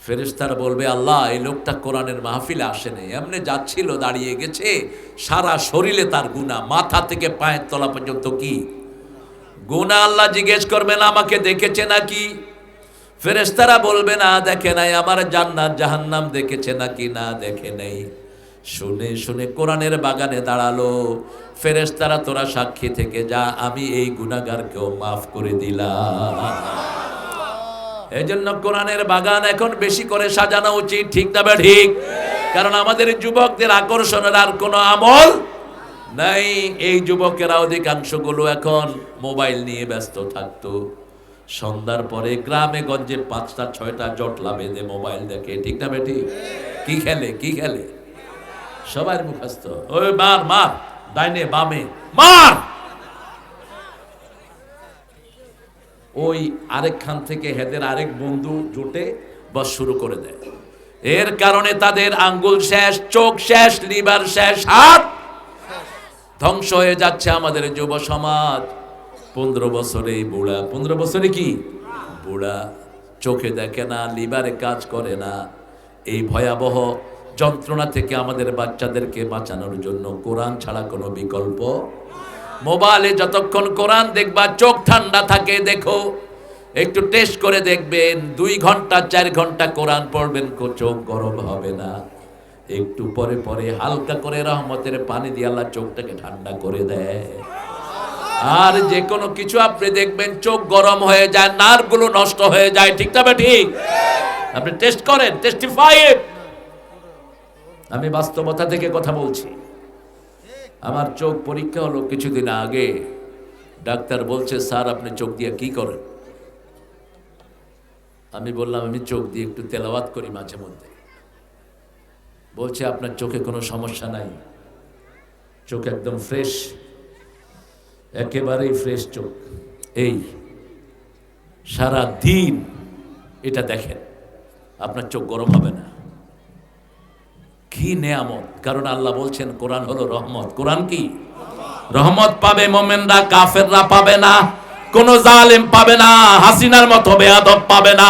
ফেরেশতারা বলবে, আল্লাহ এই লোকটা কোরআনের মাহফিলে আসেনি, এমনি যাচ্ছিল, দাঁড়িয়ে গেছে, সারা শরীরে তার গুনাহ, মাথা থেকে পায়ের তলা পর্যন্ত কি গুনাহ। আল্লাহ জিজ্ঞেস করবেন, আমাকে দেখেছে নাকি? ফেরেশতারা বলবে, না দেখে নাই। আমার জান্নাত জাহান্নাম দেখেছে নাকি? না দেখে নেই। শুনে শুনে কোরআনের বাগানে দাঁড়ালো। ফেরেশতারা, তোরা সাক্ষী থেকে যা, আমি এই গুনাহগারকেও মাফ করে দিলাম। এজন্য কোরআনের বাগান এখন বেশি করে সাজানো উচিত, ঠিক না ঠিক? কারণ আমাদের যুবকদের আকর্ষণের আর কোনো আমল নাই। এই যুবকেরা অধিকাংশগুলো এখন মোবাইল নিয়ে ব্যস্ত থাকতো। সন্ধ্যার পরে গ্রামে গঞ্জে 5টা 6টা জটলা বেঁধে মোবাইল দেখে, ঠিক না বেটি? কি খেলে, কি খেলে? সবার মুখস্থ, ওই মার মার, ডাইনে বামে মার। ওই আরেকখান থেকে হেদের আরেক বন্ধু জোটে বস শুরু করে দেয়। এর কারণে তাদের আঙ্গুল শেষ, চোখ শেষ, লিভার শেষ, হাত ধ্বংস হয়ে যাচ্ছে আমাদের যুব সমাজ। 15 বছরে বুড়া, 15 বছরে কি বুড়া, চোখে দেখে না, লিভারে কাজ করে না। এই ভয়াবহ যন্ত্রণা থেকে আমাদের বাচ্চাদেরকে বাঁচানোর জন্য কোরআন ছাড়া কোনো বিকল্প। মোবাইলে যতক্ষণ কোরআন দেখবা চোখ ঠান্ডা থাকে। দেখো, একটু টেস্ট করে দেখবেন, 2 ঘন্টা 4 ঘন্টা কোরআন পড়বেন, চোখ গরম হবে না। একটু পরে পরে হালকা করে রহমতের পানি দিয়ে আল্লাহ চোখটাকে ঠান্ডা করে দেয়। আর যে কোনো কিছু আপনি দেখবেন চোখ গরম হয়ে যায়, নার্ভগুলো নষ্ট হয়ে যায়, ঠিক না ঠিক? আপনি টেস্ট করেন, টেস্টিফাই ইট। আমি বাস্তবতা থেকে কথা বলছি। আমার চোখ পরীক্ষা হলো কিছুদিন আগে। ডাক্তার বলছে, স্যার আপনি চোখ দিয়ে কি করেন? আমি বললাম, আমি চোখ দিয়ে একটু তেলাওয়াত করি মাঝে মধ্যে। বলছে, আপনার চোখে কোনো সমস্যা নাই, চোখ একদম ফ্রেশ, একেবারেই ফ্রেশ চোখ। এই সারা দিন এটা দেখেন, আপনার চোখ গরম হবে না। কি নেয়ামত, কারণ আল্লাহ বলছেন কোরআন হলো রহমত। কোরআন কি রহমত পাবে মোমেনরা, কাফেররা পাবে না, কোন জালেম পাবে না, হাসিনার মতো বেয়াদব পাবে না।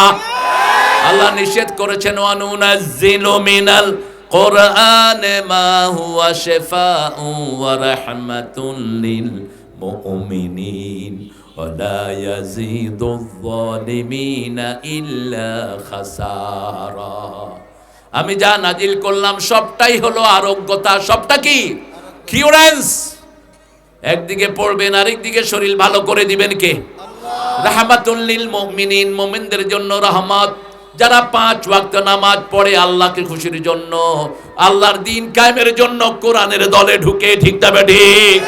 আল্লাহ নিষেধ করেছেন ওয়ানুনাজ্জিলু মিনাল কোরআনে মা হুয়া শিফাউ ওয়া রাহমাতুন লিল মুমিনিন ওয়া লা ইয়াজিদুয যালিমিনা ইল্লা খাসারা। আমি যা নাজিল করলাম সবটাই হলো আরোগ্যতা, সবটা কি কিউরেন্স। একদিকে পড়বেন আরেকদিকে শরীর ভালো করে দিবেন কে? রাহমাতুল লিল মুমিনিন, মুমিনদের জন্য রহমত। যারা 5 ওয়াক্ত নামাজ পড়ে আল্লাহকে খুশির জন্য, আল্লাহর দ্বীন কায়েমের জন্য কোরআনের দলে ঢুকে, ঠিক তবে ঠিক।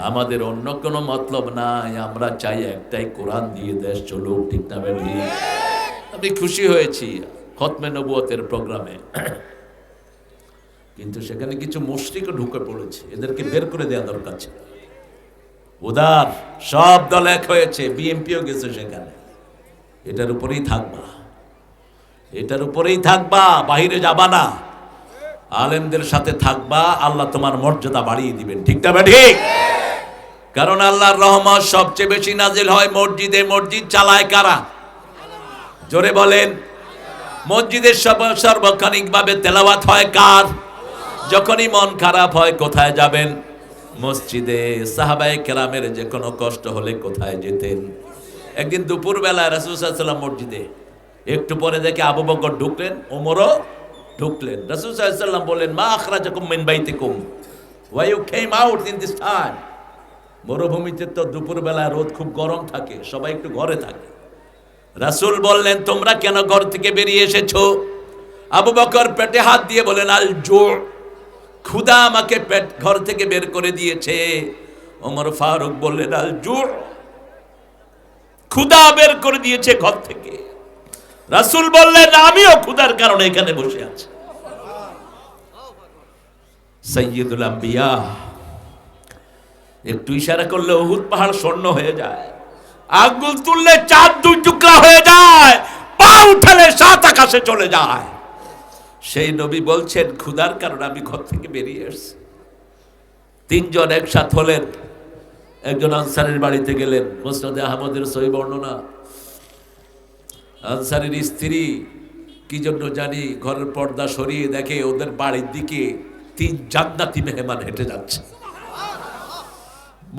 আমাদের অন্য কোনো মতলব নাই, আমরা চাই একটাই কোরআন দিয়ে দেশ চলুক, ঠিক তবে ঠিক। আমি খুশি হয়েছি খতমে নবুয়তের প্রোগ্রামে, কিন্তু সেখানে কিছু মুশরিকও ঢুকে পড়েছে, এদেরকে বের করে দেওয়া দরকার ছিল। উদার সব দল এক হয়েছে, বিএনপিও গেছে সেখানে। এটার উপরেই থাকবা, এটার উপরেই থাকবা, বাহিরে যাবা না, আলেমদের সাথে থাকবা, আল্লাহ তোমার মর্যাদা বাড়িয়ে দিবেন, ঠিক না ঠিক? কারণ আল্লাহর রহমত সবচেয়ে বেশি নাজিল হয় মসজিদে। মসজিদ চালায় কারা? জোরে বলেন। মসজিদের সার্বক্ষণিক ভাবে তেলাওয়াত হয় কার? যখনই মন খারাপ হয় কোথায় যাবেন? মসজিদে। সাহাবায়ে কেরামের যে কোনো কষ্ট হলে কোথায় যেতেন? একদিন দুপুর বেলায় রাসূল সাল্লাল্লাহু আলাইহি ওয়াসাল্লাম মসজিদে, একটু পরে দেখে আবু বকর ঢুকলেন, ওমরও ঢুকলেন। রাসূল সাল্লাল্লাহু আলাইহি ওয়াসাল্লাম বললেন, মা আখরাজাকুম মিন বাইতিকুম, why you came out in this time. মরুভূমিতে তো দুপুর বেলায় রোদ খুব গরম থাকে, সবাই একটু ঘরে থাকে। রাসূল বললেন, তোমরা কেন ঘর থেকে বেরিয়ে এসেছো? আবু বকর পেটে হাত দিয়ে বলেন, আল জু, ক্ষুধা আমাকে ঘর থেকে বের করে দিয়েছে। ওমর ফারুক বললেন, আল জু, ক্ষুধা বের করে দিয়েছে ঘর থেকে। রাসূল বললেন, আমিও ক্ষুধার কারণে এখানে বসে আছি। সাইয়্যিদুল আম্বিয়া একটু ইশারা করলে উহুদ পাহাড় স্বর্ণ হয়ে যায়, আঙ্গুল তুললে চাঁদ 2 টুকরা হয়ে যায়, পা উঠালে 7 আকাশে চলে যায়। সেই নবী বলছেন, ক্ষুধার কারণে আমি ঘর থেকে বেরিয়ে এসেছি। 3 জন একসাথে হলেন, একজন আনসারীর বাড়িতে গেলেন। মুসনাদে আহমদের সহিহ বর্ণনা, আনসারীর স্ত্রী কি জন্য জানি ঘরের পর্দা সরিয়ে দেখে ওদের বাড়ির দিকে 3 জান্নাতি মেহমান হেঁটে যাচ্ছে।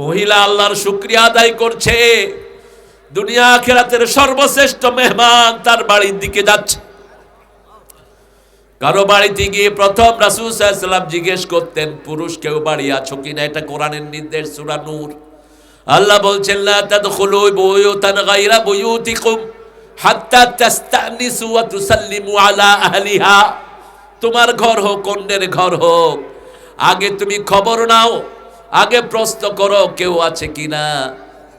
মহিলা আল্লাহর শুকরিয়া আদায় করছে, দুনিয়া আখিরাতের সর্বশ্রেষ্ঠ মেহমান তার বাড়ির দিকে যাচ্ছে। কারো বাড়িতে গিয়ে প্রথম রাসূল সাল্লাল্লাহু আলাইহি ওয়াসাল্লাম জিজ্ঞেস করতেন, পুরুষ কেউ বাড়ি আছো কিনা? এটা কোরআনের নির্দেশ, সূরা নূর। আল্লাহ বলছেন, লা তাদখুলু বুয়ুতান গায়রা বুয়ুতিকুম হাত্তা তাস্তানিসু ওয়া তুসাল্লিমু আলা আহলিহা। তোমার ঘর হোক, অন্যের ঘর হোক, আগে তুমি খবর নাও, আগে প্রশ্ন করো কেউ আছে কিনা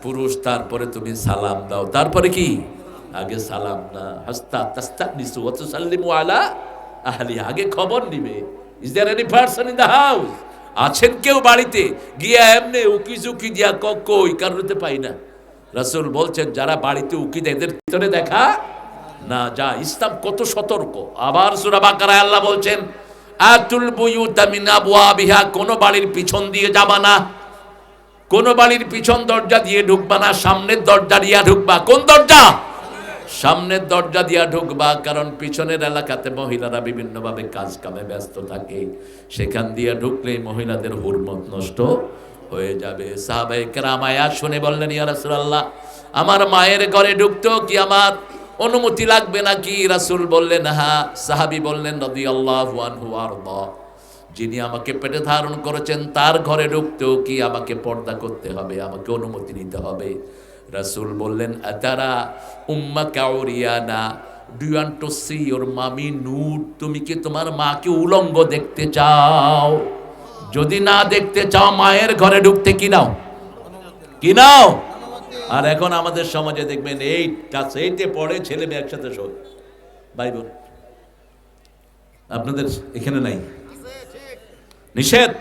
পুরুষ, তারপরে তুমি সালাম দাও। তারপরে কি? আগে সালাম না, হাত্তা তাস্তানিসু ওয়া তুসাল্লিমু আলা আহলিহা, আগে খবর নিবে। Is there any person in the house? আছেন কেউ বাড়িতে? গিয়া এমনি উকি ঝুঁকি দিয়া কই কারণে পাই না। রাসূল বলছেন, যারা বাড়িতে উকি দেয় এদের ভিতরে দেখা না যা। ইসলাম কত সতর্ক। আবার সূরা বাকারায় আল্লাহ বলছেন, আতুল বুয়ুতা মিন আবওয়াবিহা, কোন বাড়ির পিছন দিয়ে যাবা না, কোন বাড়ির পিছন দরজা দিয়ে ঢুকবা না, সামনের দরজা দিয়া ঢুকবা। কোন দরজা? সামনের দরজা দিয়া ঢুকবা, কারণ পিছনের এলাকাতে মহিলারা বিভিন্নভাবে কাজ কামে ব্যস্ত থাকে, সেখান দিয়ে ঢুকলেই মহিলাদের হুরমত নষ্ট হয়ে যাবে। সাহাবায়ে কেরাম আয়াত শুনে বললেন, ইয়া রাসূলুল্লাহ, আমার মায়ের ঘরে ঢুকতেও কি আমার অনুমতি লাগবে নাকি? রাসূল বললেন, হ্যাঁ। সাহাবী বললেন, রাদিয়াল্লাহু আনহু আরদা, যিনি আমাকে পেটে ধারণ করেছেন তার ঘরে ঢুকতেও কি আমাকে পর্দা করতে হবে, আমাকে অনুমতি নিতে হবে? রাসূল বললেন, আতারা উম্মাকা উরিয়ানা, do you want to see your mummy nude? তুমি কি তোমার মাকে উলঙ্গ দেখতে চাও? যদি না দেখতে চাও মায়ের ঘরে ঢুকতে কি নাও? কি নাও? আর এখন আমাদের সমাজে দেখবেন 8 ক্লাস 8-এ পড়ে ছেলে মেয়ে একসাথে শোয়, ভাই বোন। আপনাদের এখানে নাই? নিষেধ।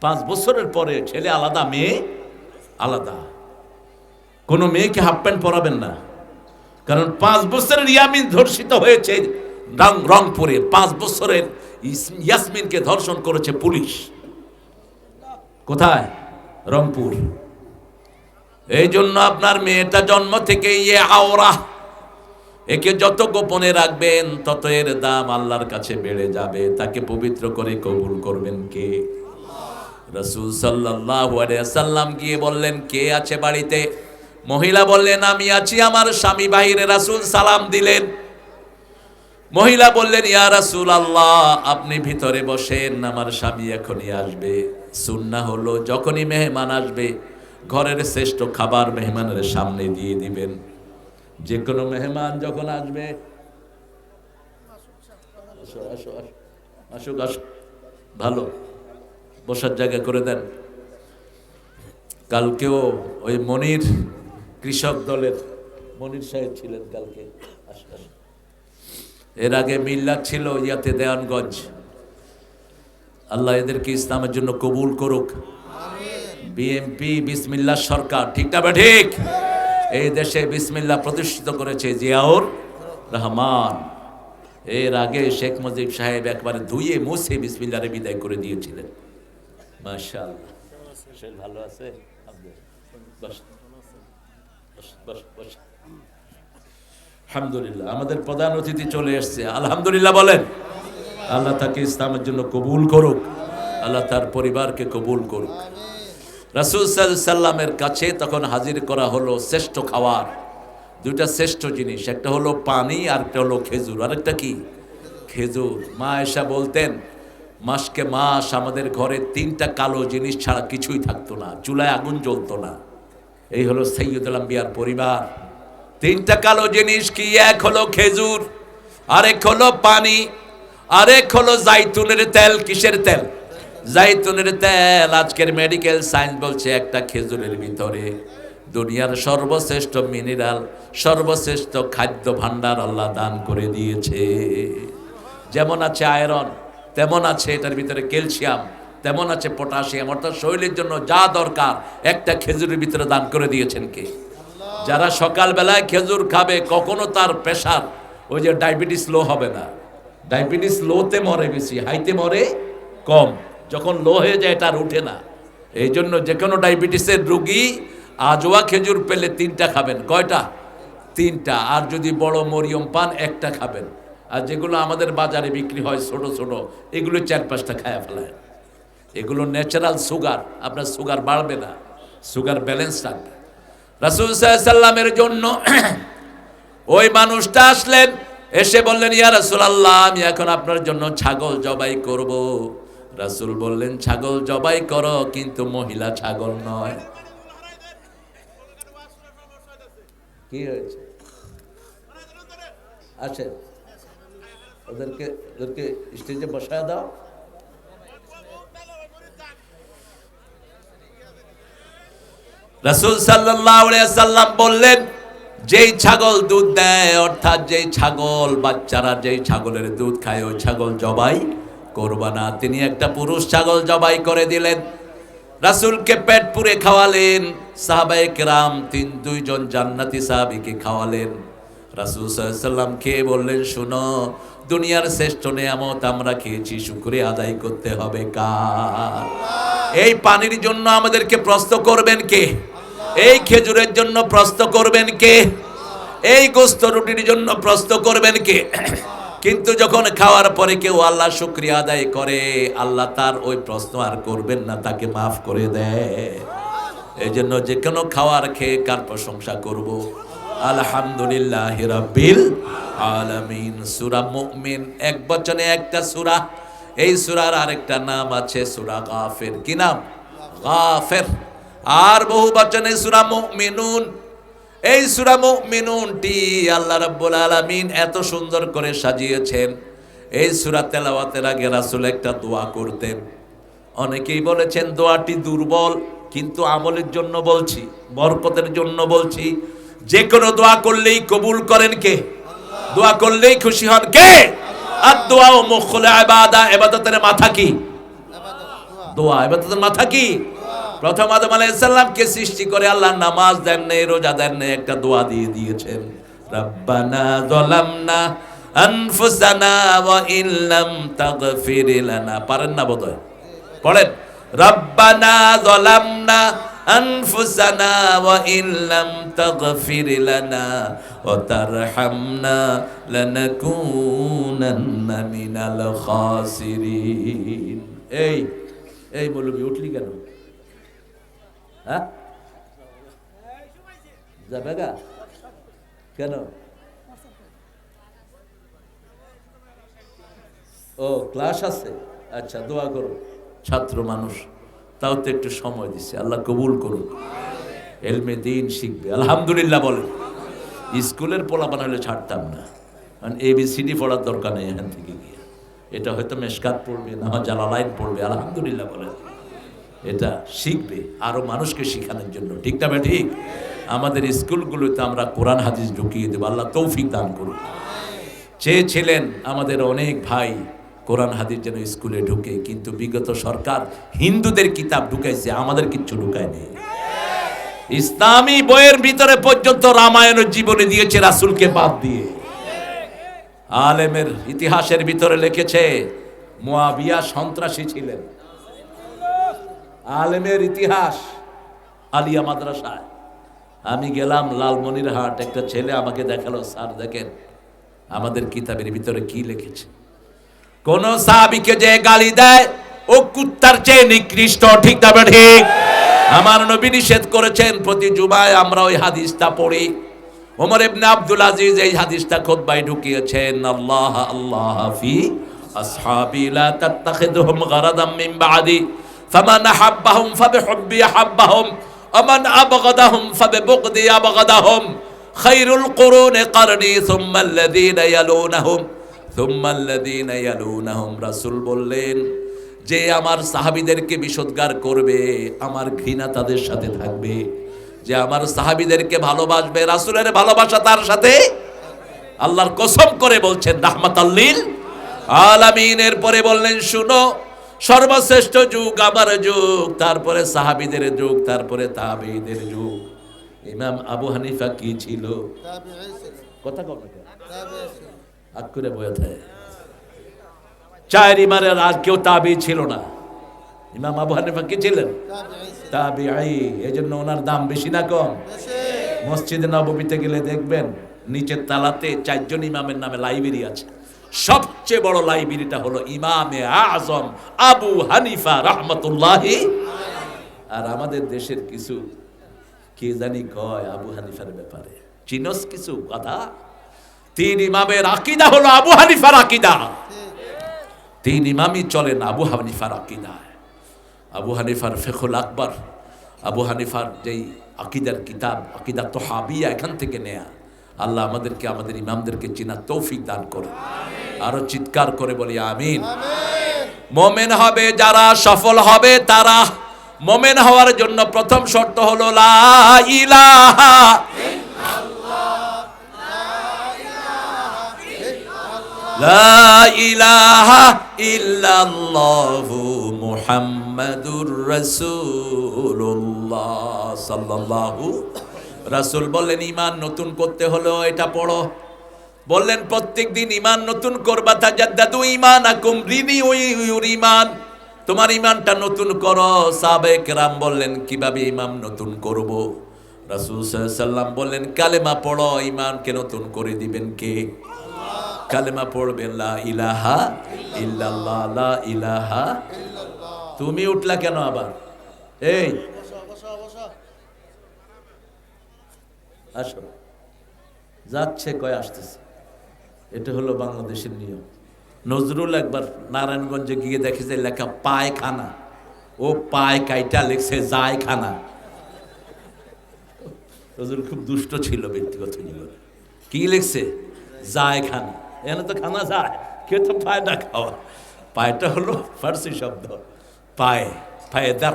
5 বছরের পরে ছেলে আলাদা, মেয়ে আলাদা। কোনো মেয়েকে হাফ প্যান্ট পরাবেন না, কারণ 5 বছরের ইয়ামিন ধর্ষিত হয়েছে, রংপুরে 5 বছরের ইয়াসমিনকে ধর্ষণ করেছে পুলিশ। কোথায়? রংপুর। এই জন্য আপনার মেয়েটা জন্ম থেকে আওরা, একে যত গোপনে রাখবেন তত এর দাম আল্লাহর কাছে বেড়ে যাবে। তাকে পবিত্র করে কবুল করবেন কে? রাসূল সাল্লাল্লাহু আলাইহি ওয়াসাল্লাম গিয়ে বললেন, কে আছে বাড়িতে? মহিলা বললেন, আমি আছি, আমার স্বামী বাহিরে। রাসূল সালাম দিলেন। মহিলা বললেন, ইয়া রাসূলুল্লাহ, আপনি ভিতরে বসেন, আমার স্বামী এখনই আসবে। সুন্নাহ হলো যখনই মেহমান আসবে ঘরের শ্রেষ্ঠ খাবার মেহমানের সামনে দিয়ে দিবেন। যে কোনো মেহমান যখন আসবে, আসুক আসুক, ভালো বসার জায়গা করে দেন। কালকেও ওই মনির কৃষক দলের মনির সাহেব ছিলেন কালকে। এর আগে মিল্লাত ছিল ইয়াতে দেওয়ানগঞ্জ। আল্লাহ এদেরকে ইসলামের জন্য কবুল করুক। বিএনপি বিসমিল্লাহ সরকার, ঠিক না বা ঠিক? এই দেশে বিসমিল্লাহ প্রতিষ্ঠিত করেছে জিয়াউর রহমান। এর আগে শেখ মুজিব সাহেব একবারে ধুয়ে মুছে বিসমিল্লাহরে বিদায় করে দিয়েছিলেন। মাশাআল্লাহ, শরীর ভালো আছে? আলহামদুলিল্লাহ। আমাদের প্রধান অতিথি চলে এসছে, আলহামদুলিল্লাহ বলেন। আল্লাহ তাকে ইসলামের জন্য কবুল করুক, আল্লাহ তার পরিবারকে কবুল করুক। রাসূল সাল্লাল্লাহু আলাইহি সাল্লামের কাছে তখন হাজির করা হলো শ্রেষ্ঠ খাবার, দুইটা শ্রেষ্ঠ জিনিস, একটা হলো পানি আর একটা হলো খেজুর। আরেকটা কি? খেজুর। মা আয়েশা বলতেন, মাসকে মাস আমাদের ঘরে 3টা কালো জিনিস ছাড়া কিছুই থাকতো না, চুলায় আগুন জ্বলতো না। এই হলো সাইয়্যিদুল আম্বিয়ার পরিবার। 3টা কালো জিনিস কি? এক হলো খেজুর, আরেক হলো পানি, আরেক হলো জাইতুনের তেল। কিসের তেল? জাইতুনের তেল। আজকের মেডিকেল সায়েন্স বলছে একটা খেজুরের ভিতরে দুনিয়ার সর্বশ্রেষ্ঠ মিনারেল, সর্বশ্রেষ্ঠ খাদ্য ভাণ্ডার আল্লাহ দান করে দিয়েছে। যেমন আছে আয়রন, তেমন আছে এটার ভিতরে ক্যালসিয়াম, তেমন আছে পটাশিয়াম। অর্থাৎ শরীরের জন্য যা দরকার একটা খেজুরের ভিতরে দান করে দিয়েছেন কে? যারা সকালবেলায় খেজুর খাবে কখনো তার প্রেশার, ওই যে ডায়াবেটিস লো হবে না। ডায়াবেটিস লোতে মরে বেশি, হাইতে মরে কম। যখন লো হয়ে যায় এটা আর উঠে না। এই জন্য যে কোনো ডায়াবেটিসের রোগী আজওয়া খেজুর পেলে 3টা খাবেন। কয়টা? 3টা। আর যদি বড় মরিয়ম পান 1টা খাবেন। আর যেগুলো আমাদের বাজারে বিক্রি হয় ছোট ছোট, এগুলো 4-5টা খায়া ফেলায়। এগুলো ন্যাচারাল সুগার, আপনার সুগার বাড়বে না, সুগার ব্যালেন্স থাকবে। রাসূল সাল্লাল্লাহু আলাইহি সাল্লামের জন্য ওই মানুষটা আসলেন, এসে বললেন, ইয়া রাসূলুল্লাহ, আমি এখন আপনার জন্য ছাগল জবাই করব। রাসূল বললেন, ছাগল জবাই করো, কিন্তু মহিলা ছাগল নয়। কি হয়েছে? আচ্ছা, ওদেরকে স্টেজে বসায় দাও। রাসূল সাল্লাল্লাহু আলাইহি ওয়াসাল্লাম বললেন, যেই ছাগল দুধ দেয়, অর্থাৎ যেই ছাগল বাচ্চারা যেই ছাগলের দুধ খায়, ওই ছাগল জবাই করবা না। তিনি একটা পুরুষ ছাগল জবাই করে দিলেন, রাসূলকে পেট পুরে খাওয়ালেন। সাহাবায়ে কেরাম 2জন জান্নাতি সাহাবীকে খাওয়ালেন। রাসূল সাল্লাল্লাহু আলাইহি ওয়াসাল্লাম খেয়ে বললেন, শোনো, দুনিয়ার শ্রেষ্ঠ নিয়ামত আমরা খেয়েছি, শুকরিয়া আদায় করতে হবে কার? এই পানির জন্য আমাদেরকে প্রস্তুত করবেন কে? এই খেজুরের জন্য প্রস্তুত করবেন কে? এই গোস্ত রুটির জন্য প্রস্তুত করবেন কে? কিন্তু যখন খাওয়ার পরে কেউ আল্লাহ শুকরিয়া আদায় করে, আল্লাহ তার ওই প্রশ্ন আর করবেন না, তাকে মাফ করে দেয়। এই জন্য যে কোনো খাওয়ার খেয়ে কার প্রশংসা করব? আলহামদুলিল্লাহি রাব্বিল আলামিন। সূরা মুমিন এক বচনে একটা সূরা। এই সূরার আরেকটা নাম আছে সূরা গাফির। কি নাম? গাফির। আর বহু বচনে সূরা মুমিনুন। এই সূরা মুমিনুনটি আল্লাহ রাব্বুল আলামিন এত সুন্দর করে সাজিয়েছেন। এই সূরা তেলাওয়াতের আগে রাসূল একটা দোয়া করতেন। অনেকেই বলেছেন দোয়াটি দুর্বল, কিন্তু আমলের জন্য বলছি, বরকতের জন্য বলছি। যে কোনো দোয়া করলেই কবুল করেন কে? দোয়া করলেই খুশি হন কে? আদ-দুআ মুখুল ইবাদা। ইবাদতের মাথা কি? দোয়া। ইবাদতের মাথা কি? প্রথম আদম আলাইহিস সালামকে সৃষ্টি করে আল্লাহ নামাজ দেন নাই, রোজা দেন নাই, একটা দোয়া দিয়ে দিয়েছেন, রাব্বানা যালামনা আনফুসানা ওয়া ইল্লাম তাগফির লানা। পারেন না বোধহয়? পড়েন, রব্বানা যালামনা আনফুসানা ওয়া ইল্লাম তাগফির লানা ওয়া তারহামনা লানাকুনান্না মিনাল খাসিরিন। এই মৌলবি উঠলি কেন? হ্যাঁ, যাবে গা কেন? ও ক্লাস আছে, আচ্ছা দোয়া করো। ছাত্র মানুষ, তাও তো একটু সময় দিচ্ছে, আল্লাহ কবুল করুন। এলমে দিন শিখবে, আলহামদুলিল্লাহ বলেন। স্কুলের পোলাপান হলে ছাড়তাম না, কারণ ABCD পড়ার দরকার নেই এখান থেকে গিয়ে। এটা হয়তো মেশকাত পড়বে, না হয় জালালাইন পড়বে, আলহামদুলিল্লাহ বলেন। এটা শিখবে আরো মানুষকে শিখানোর জন্য, ঠিক না ঠিক? আমাদের স্কুলগুলোতে আমরা কোরআন হাদিস ঢুকিয়ে দেবো, আল্লাহ তৌফিক দান করুন। চেয়েছিলেন আমাদের অনেক ভাই কোরআন হাদিস যেন স্কুলে ঢুকে, কিন্তু বিগত সরকার হিন্দুদের কিতাব ঢুকাইছে, আমাদের কিচ্ছু ঢুকায়নি। ইসলামী বইয়ের ভিতরে পর্যন্ত রামায়ণের জীবনী দিয়েছে রাসূলকে বাদ দিয়ে। আলেমের ইতিহাসের ভিতরে লিখেছে মুয়াবিয়া সন্ত্রাসী ছিলেন। আলেমের ইতিহাস আলিয়া মাদ্রাসায় আমি গেলাম লালমনিরহাট, একটা ছেলে আমাকে দেখালো, স্যার দেখেন আমাদের কিতাবের ভিতরে কি লিখেছে। কোন সাহাবীকে যে গালি দেয় ও কুত্তার চেয়ে নিকৃষ্ট, ঠিক না ঠিক? আমার নবী নিষেধ করেছেন, প্রতি জুমায় আমরা ওই হাদিসটা পড়ি। ওমর ইবনে আব্দুল আজিজ এই হাদিসটা খুতবায় ঢুকিয়েছেন, আল্লাহ আল্লাহ ফি আসহাবি লা তাত্তাখিযুহুম গারাদাম মিন বাদি ফামান আহাব্বাহুম ফাবিহুব্বি আহাব্বাহুম ওয়া মান আবগাদাহুম ফাবিবুগদি আবগাদাহুম খায়রুল কুরুনি কারনি সুম্মা আল্লাযীনা ইয়ালুনাহুম সুম্মা আল্লাযীনা ইয়ালুনাহুম। রাসূল বললেন, যে আমার সাহাবীদেরকে বিশুদ্ধগার করবে আমার ঘৃণা তাদের সাথে থাকবে, যে আমার সাহাবীদেরকে ভালোবাসবে রাসূলের ভালোবাসা তার সাথে। আল্লাহর কসম করে বলছেন রাহমাতাল লিল আলামিন। এরপরে বললেন, শুনো সর্বশ্রেষ্ঠ যুগ আমার যুগ, তারপরে সাহাবীদের যুগ, তারপরে তাবেঈদের যুগ। ইমাম আবু হানিফা কি ছিল? কথা কম আগ করে বয়ে থাকে। চার ইমামের আর কেউ তাবেঈ ছিল না। ইমাম আবু হানিফা কি ছিলেন? তাবেঈ। এজন্য ওনার দাম বেশি না কম? মসজিদে নববীতে গেলে দেখবেন নিচের তালাতে 4 জন ইমামের নামে লাইব্রেরি আছে। সবচেয়ে বড় লাইব্রেরিটা হলো ইমামে আজম আবু হানিফা রাহমাতুল্লাহি। আর আমাদের দেশের কিছু কে জানি কয় আবু হানিফার ব্যাপারে, চিনস কিছু কথা? 3 ইমামের আকীদা হলো আবু হানিফার আকীদা। 3 ইমামই চলেন আবু হানিফার আকীদায়। আবু হানিফার ফিকহুল আকবর, আবু হানিফার যেই আকীদার কিতাব আকীদা তাহাবিয়া, এখান থেকে নেয়া। আল্লাহ আমাদেরকে আমাদের ইমামদেরকে চেনার তৌফিক দান করুন। আরো চিৎকার করে বলি আমিন। মুমিন হবে যারা, সফল হবে তারা। মুমিন হওয়ার জন্য প্রথম শর্ত হলো লা ইলাহা লা ইলাহা ইল্লাল্লাহু মুহাম্মাদুর রাসূলুল্লাহ সাল্লাল্লাহু। রাসূল বললেন ঈমান নতুন করতে হলো এটা পড়ো। বললেন প্রত্যেকদিন ঈমান নতুন করবা, তাজাদ্দাদু ঈমানাকুম, রিনিউ ইউর ঈমান, তোমার ঈমানটা নতুন করো। সাহাবায়ে কেরাম বললেন কিভাবে ঈমান নতুন করব? রাসূল সাল্লাল্লাহু আলাইহি ওয়াসাল্লাম বললেন কালেমা পড়ো, ঈমানকে নতুন করে দিবেন কে? কালেমা পড়বেন, লা ইলাহা ইল্লাল্লাহ, লা ইলাহা ইল্লাল্লাহ। তুমি উঠলা কেন আবার? এই আসো, যাচ্ছে কয় আসতেছে। এটা হলো বাংলাদেশের নিয়ম। নজরুল একবার নারায়ণগঞ্জে গিয়ে দেখেছে লেখা পায়খানা, ও পায় কাইটা লিখছে জায়খানা। নজরুল খুব দুষ্ট ছিল ব্যক্তিগত জীবনে। কি লিখছে? জায়খানা। এখানে তো খানা যায়, কেউ তো পায় না খাওয়া। পায়টা হলো ফার্সি শব্দ, পায়, পায়দার,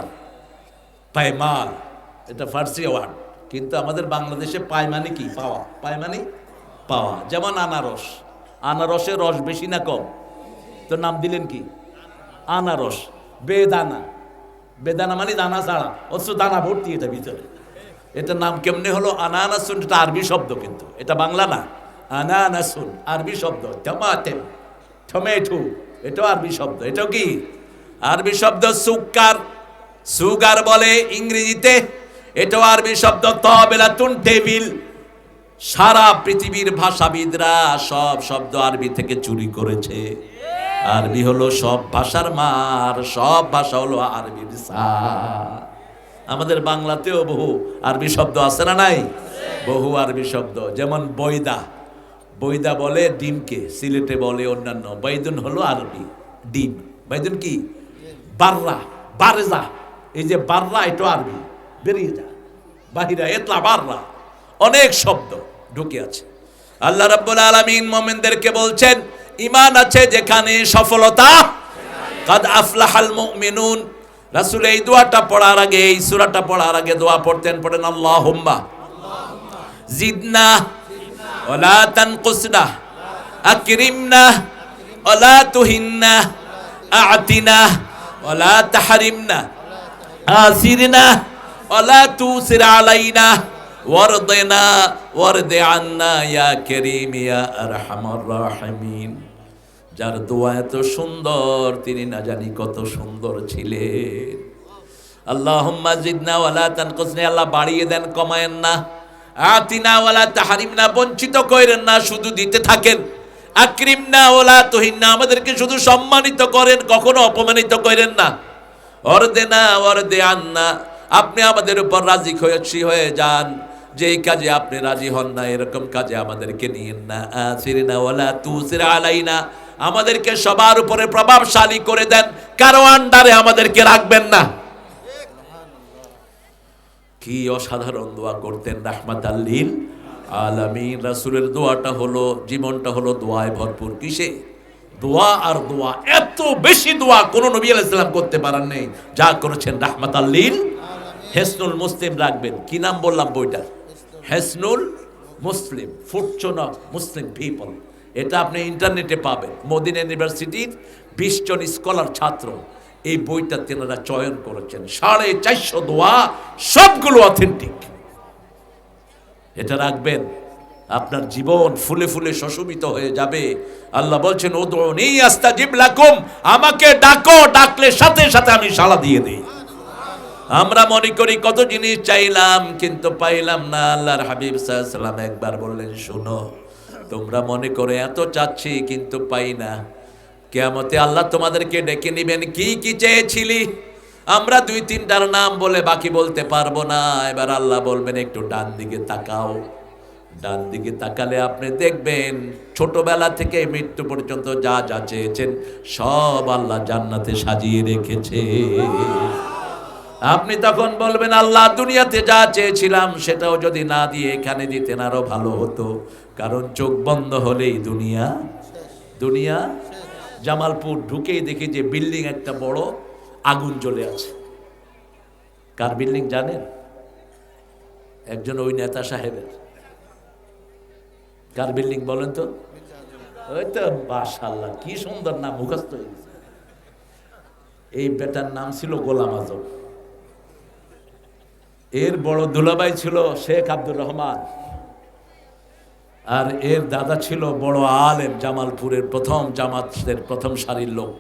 পায়মাল, এটা ফার্সি ওয়ার্ড। কিন্তু আমাদের বাংলাদেশে পায় মানে কি? পাওয়া। পায় মানে পাওয়া। যেমন আনারস, আনারসের রস বেশি না কম? তো নাম দিলেন কি? আনারস। বেদানা, বেদানা মানে দানা ছাড়া, অথচ দানা ভর্তি এটা ভিতরে। এটা নাম কেমনে হলো? আনানাস, এটা আরবি শব্দ, কিন্তু এটা বাংলা না। আনানাসুন আরবি শব্দ, টমাটেম, টমেটো, এটাও আরবি শব্দ। এটাও কি আরবি শব্দ? সুগার বলে ইংরেজিতে। এটাও আরবি শব্দ। তাবেলাতুন টেবিল। সারা পৃথিবীর ভাষাবিদরা সব শব্দ আরবি থেকে চুরি করেছে। আরবি হলো সব ভাষার মার, সব ভাষা হলো আরবির সার। আমাদের বাংলাতেও বহু আরবি শব্দ আছে না নাই? বহু আরবি শব্দ, যেমন বৈদা। বৈদা বলে ডিমকে, সিলেটে বলে অন্যান্য। বাইদুন হলো আরবি ডিম। বাইদুন কি? বাররা, বারেজা। এই যে বাররা, এটা আরবি। বেরিয়ে যা বাহিরা, এতলা বাররা। অনেক শব্দ ঢুকে আছে। আল্লাহ রাব্বুল আলামিন মুমিনদেরকে বলছেন, ঈমান আছে যেখানে সফলতা। কাদ আফলাহাল মুমিনুন। রাসূল এই দোয়াটা পড়ার আগে, এই সূরাটা পড়ার আগে দোয়া পড়তেন। পড়েন আল্লাহুম্মা জিদনা ওয়ালা তানকুসনা, আকরিমনা ওয়ালা তুহিন্না, আ'তিনা ওয়ালা তাহরিমনা, আসিরনা ওয়ালা তুসির আলাইনা, ওয়ারদিনা ওয়ারদি আন্না ইয়া কারীম ইয়া আরহামার রাহিমিন। যার দোয়া এত সুন্দর, তিনি না জানি কত সুন্দর ছিলেন। আল্লাহুম্মা জিদনা ওয়ালা তানকুসনা, আল্লাহ বাড়িয়ে দেন, কমায়েন না। আতিনা ওয়ালা তাহরিমনা, বঞ্চিত করেন না, শুধু দিতে থাকেন। আকরিমনা ওয়ালা তুহিন্না, আমাদেরকে শুধু সম্মানিত করেন, কখনো অপমানিত করেন না। ওয়ারদিনা ওয়ারদি আন্না, আপনি আমাদের উপর রাজি খুশি হয়ে যান। যেই কাজে আপনি রাজি হন না, এরকম কাজে আমাদেরকে নিয়েন না। আসিরনা ওয়ালা তুসির আলাইনা, আমাদেরকে সবার উপরে প্রভাবশালী করে দেন, কারো আন্ডারে আমাদেরকে রাখবেন না। কি অসাধারণ দোয়া করতেন রাহমাতাল লিল আলামিন। রাসূলের দোয়াটা হলো, জীবনটা হলো দোয়ায় ভরপুর। কিসে? দোয়া আর দোয়া। এত বেশি দোয়া কোন নবী আলাইহিস সালাম করতে পারেন নাই যা করেছেন রাহমাতাল লিল। হেসনুল মুসলিম রাখবেন। কি নাম বললাম বইটার? হেসনুল মুসলিম, ফরচুন অফ মুসলিম পিপল। এটা আপনি ইন্টারনেটে পাবেন। মদিনা ইউনিভার্সিটির 20 জন স্কলার ছাত্র এই বইটা তেনারা চয়ন করেছেন। 450 দোয়া, সবগুলো অথেন্টিক। এটা রাখবেন, আপনার জীবন ফুলে ফুলে সুশোভিত হয়ে যাবে। আল্লাহ বলছেন, উদউনি আস্তাজিব লাকুম, আমাকে ডাকো, ডাকলে সাথে সাথে আমি সাড়া দিয়ে দিই। আমরা মনে করি কত জিনিস চাইলাম কিন্তু পাইলাম না। আল্লাহর হাবিব সাল্লাল্লাহু আলাইহি ওয়াসাল্লাম একবার বললেন, শোনো, তোমরা মনে করে এত চাচ্ছি কিন্তু পাই না। কিয়ামতে আল্লাহ তোমাদেরকে ডেকে নেবেন, কি কি চেয়েছিলি? আমরা 2-3টার নাম বলে বাকি বলতে পারবো না। এবার আল্লাহ বলবেন, একটু ডান দিকে তাকাও। ডান দিকে তাকালে আপনি দেখবেন ছোটবেলা থেকে মৃত্যু পর্যন্ত যা যা চেয়েছেন সব আল্লাহ জান্নাতে সাজিয়ে রেখেছে। আপনি তখন বলবেন, আল্লাহ দুনিয়াতে যা চেয়েছিলাম সেটাও যদি না দিয়ে এখানে দিতেন আরো ভালো হতো। কারণ চোখ বন্ধ হলেই দুনিয়া দুনিয়া। জামালপুর ঢুকেই দেখি যে বিল্ডিং একটা বড় আগুন জ্বলে আছে। কার বিল্ডিং জানেন? একজন ওই নেতা সাহেবের। কার বিল্ডিং বলেন তো? ওই তো, মাশাআল্লাহ, কি সুন্দর নাম, মুখস্থ হয়ে গেছে। এই বেটার নাম ছিল গোলাম আজম। এর বড় দুলাভাই ছিল শেখ আব্দুর রহমান, আর এর দাদা ছিল বড় আলেম, জামালপুরের প্রথম জামাতের প্রথম সারির লোক।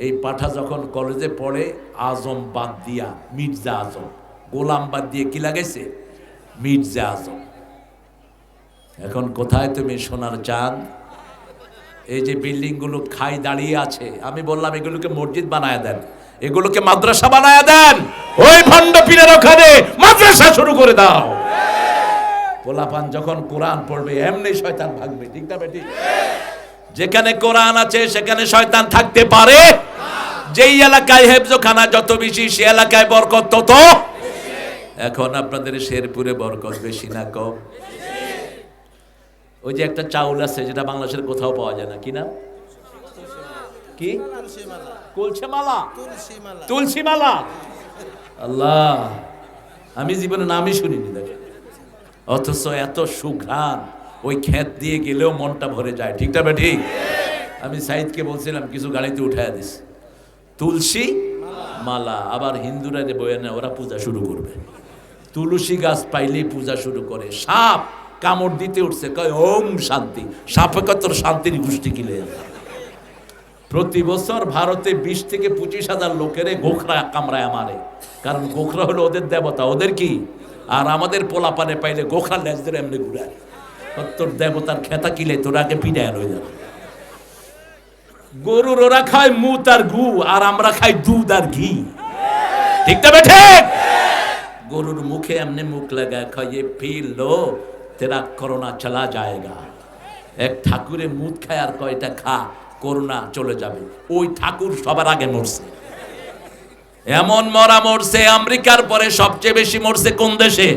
এই পাঠা যখন কলেজে পড়ে, আজম বাদ দিয়া মির্জা আজম, গোলাম বাদ দিয়ে কি লাগাইছে? মির্জা আজম। এখন কোথায় তুমি সোনার চাঁদ? এই যে বিল্ডিং গুলো খাই দাঁড়িয়ে আছে, আমি বললাম এগুলোকে মসজিদ বানায় দেন, এগুলোকে মাদ্রাসা বানায় দেন। ওই ভণ্ড পীরের ওখানে মাদ্রাসা শুরু করে দাও। পোলাপান যখন কোরআন পড়বে এমনি শয়তান ভাগবে। ঠিক না বেটি? যেখানে কোরআন আছে সেখানে শয়তান থাকতে পারে। যেই এলাকায় হেফজখানা যত বেশি, সে এলাকায় বরকত তত। এখন আপনাদের শেরপুরে বরকত বেশি না কম? ওই যে একটা চাউল আছে যেটা বাংলাদেশের কোথাও পাওয়া যায় না, কি না? কি? কুলছেমালা, তুলসী মালা। আল্লাহ, আমি জীবনে নামই শুনিনি। দেখেন, অথচ এত সুঘ্রাণ, ওই ক্ষেত দিয়ে গেলেও মনটা ভরে যায়। ঠিকটা বে ঠিক? আমি সাইদকে বলছিলাম কিছু গাড়িতে উঠায় দিস তুলসী মালা। আবার হিন্দুরা যে বয়ে নেয়, ওরা পূজা শুরু করবে। তুলসী গাছ পাইলেই পূজা শুরু করে। সাপ কামড় দিতে উঠছে, কয় ওম শান্তি। সাপে কত শান্তির গোষ্ঠী কিলে। প্রতি বছর ভারতে 20 থেকে 25,000 লোকেরে গোখরা কামড়ায় মারে, কারণ গোখরা হলো ওদের দেবতা। ওদের কি? আর আমাদের পোলাপানে পাইলে গোখরা লেজ ধরে এমনি ঘুরায়, তোর দেবতার খেতা কিলে তোর আগে পিড়ায় রয়ে যাবে। গরুর ওরা খায় মুত আর গু, আর আমরা খাই দুধ আর ঘি। ঠিক তবে ঠিক? গরুর মুখে এমনি মুখ লাগায় খায়, ये पी लो तेरा कोरोना चला जाएगा। এক ঠাকুরে মুদ খায় আর কয়টা খা, করোনা চলে যাবে। ওই ঠাকুর সবার আগে মরছে। এমন মরা মরছে, আমেরিকার পরে সবচেয়ে বেশি মরছে কোন দেশে?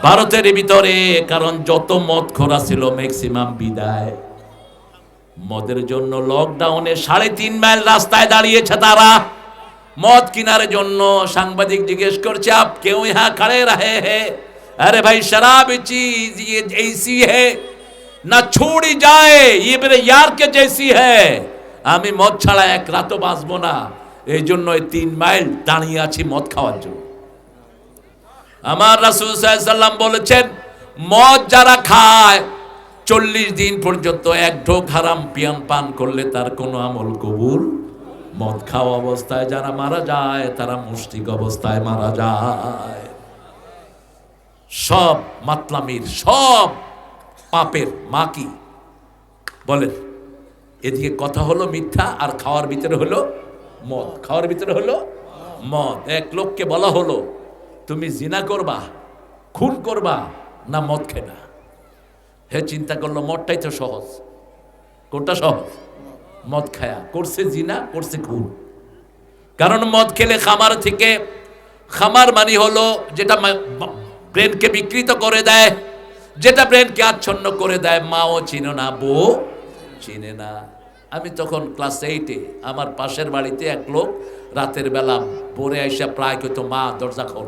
ভারতের ভিতরে। কারণ যত মদ খোরা ছিল ম্যাক্সিমাম বিদায়। মদের জন্য লকডাউনে 3.5 মাইল রাস্তায় দাঁড়িয়েছে তারা মদ কেনার জন্য। সাংবাদিক জিজ্ঞেস করছে, আপ কেউ ইহা খড়ে রহে হে? আরে ভাই শরাব চीज ये ऐसी है না छोड़ी जाए, ये मेरे यार के जैसी है। আমি মদ ছাড়া এক রাতও বাঁচবো না, এই জন্য 3 মাইল দাঁড়িয়ে আছি মদ খাওয়ার জন্য। আমার রাসূল সাল্লাল্লাহু আলাইহি সাল্লাম বলেছেন, মদ যারা খায় 40 দিন পর্যন্ত এক ঢোক হারাম পান করলে তার কোনো আমল কবুল। মদ খাওয়া অবস্থায় যারা মারা যায় তারা মুশরিক অবস্থায় মারা যায়। সব মাতলামির, সব পাপের মা কি বলেন? এদিকে কথা হলো মিথ্যা, আর খাওয়ার ভিতরে হলো মদ। খাওয়ার ভিতরে হলো মদ। এক লোককে বলা হলো, তুমি জিনা করবা, খুন করবা, না মদ খেবা? হে চিন্তা করলো, মদটাই তো সহজ। কোনটা সহজ? মদ খায়া। করছে জিনা, করছে খুন। কারণ মদ খেলে খামার থেকে, খামার মানে হলো যেটা ব্রেনকে বিকৃত করে দেয়, যেটা ব্রেনকে আচ্ছন্ন করে দেয়। মাও চিনো না, বউ চিনে না। আমি তখন ক্লাস 8-এ, আমার পাশের বাড়িতে এক লোক রাতের বেলা পরে আইসা প্রায় কইতো, মা দরজা খোল।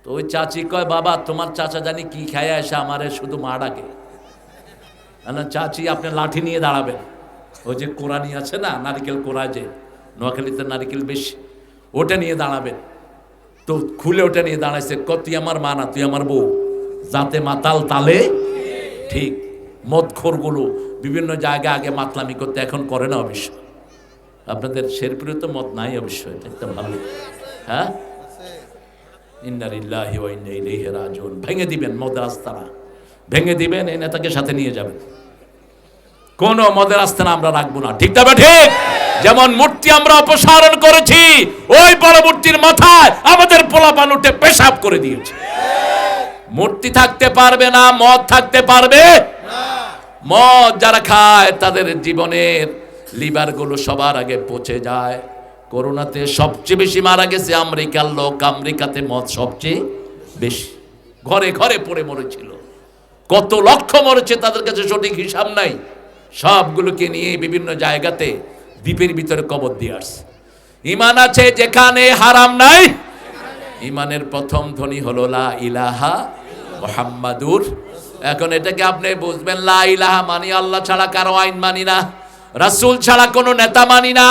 তো ওই চাচি কয়, বাবা তোমার চাচা জানি কি খায় আসে আমারে শুধু মা ডাকে। চাচি আপনি লাঠি নিয়ে দাঁড়াবেন, ওই যে কোরআনি আছে না, নারিকেল কোড়া, যে নোয়াখালীতে নারিকেল বেশি, ওটা নিয়ে দাঁড়াবেন। তো খুলে ওটা নিয়ে দাঁড়াইছে, তুই আমার মা না, তুই আমার বউ। যাতে মাতাল তালে ঠিক। মদখোরগুলো বিভিন্ন জায়গায় আগে মাতলামি করতে, এখন করে না অবশ্য। আপনাদের শেরপুরে তো মদ নাই অবশ্য, এটা একটা ভালো। হ্যাঁ, ইন্না লিল্লাহি ওয়া ইন্না ইলাইহি রাজিউন। ভেঙে দিবেন মদের আস্তানা, ভেঙে দিবেন, এই নেতাকে সাথে নিয়ে যাবেন। কোন মদের আস্তানা আমরা রাখবো না। ঠিক তবে ঠিক? যেমন মূর্তি আমরা অপসারণ করেছি, ওই বড় মূর্তির মাথায় আমাদের পোলাপান উঠে পেশাব করে দিয়েছে। মূর্তি থাকতে পারবে না, মদ থাকতে পারবে না। মদ যারা খায় তাদের জীবনের লিভার গুলো সবার আগে পচে যায়। করোনাতে সবচেয়ে বেশি মারা গেছে আমেরিকার লোক। আমেরিকাতে মদ সবচেয়ে বেশি, ঘরে ঘরে পড়ে মরেছিল। কত লক্ষ মরেছে তাদের কাছে সঠিক হিসাব নাই। সবগুলোকে নিয়ে বিভিন্ন জায়গাতে দ্বীপের ভিতরে কবর দিয়ে আসছে। ঈমান আছে যেখানে হারাম নাই। ঈমানের প্রথম ধ্বনি হলো লা ইলাহা মুহাম্মাদুর। এখন এটাকে আপনি বুঝবেন, লা ইলাহা মানি আল্লাহ ছাড়া কারো আইন মানি না, রাসূল ছাড়া কোনো নেতা মানি না।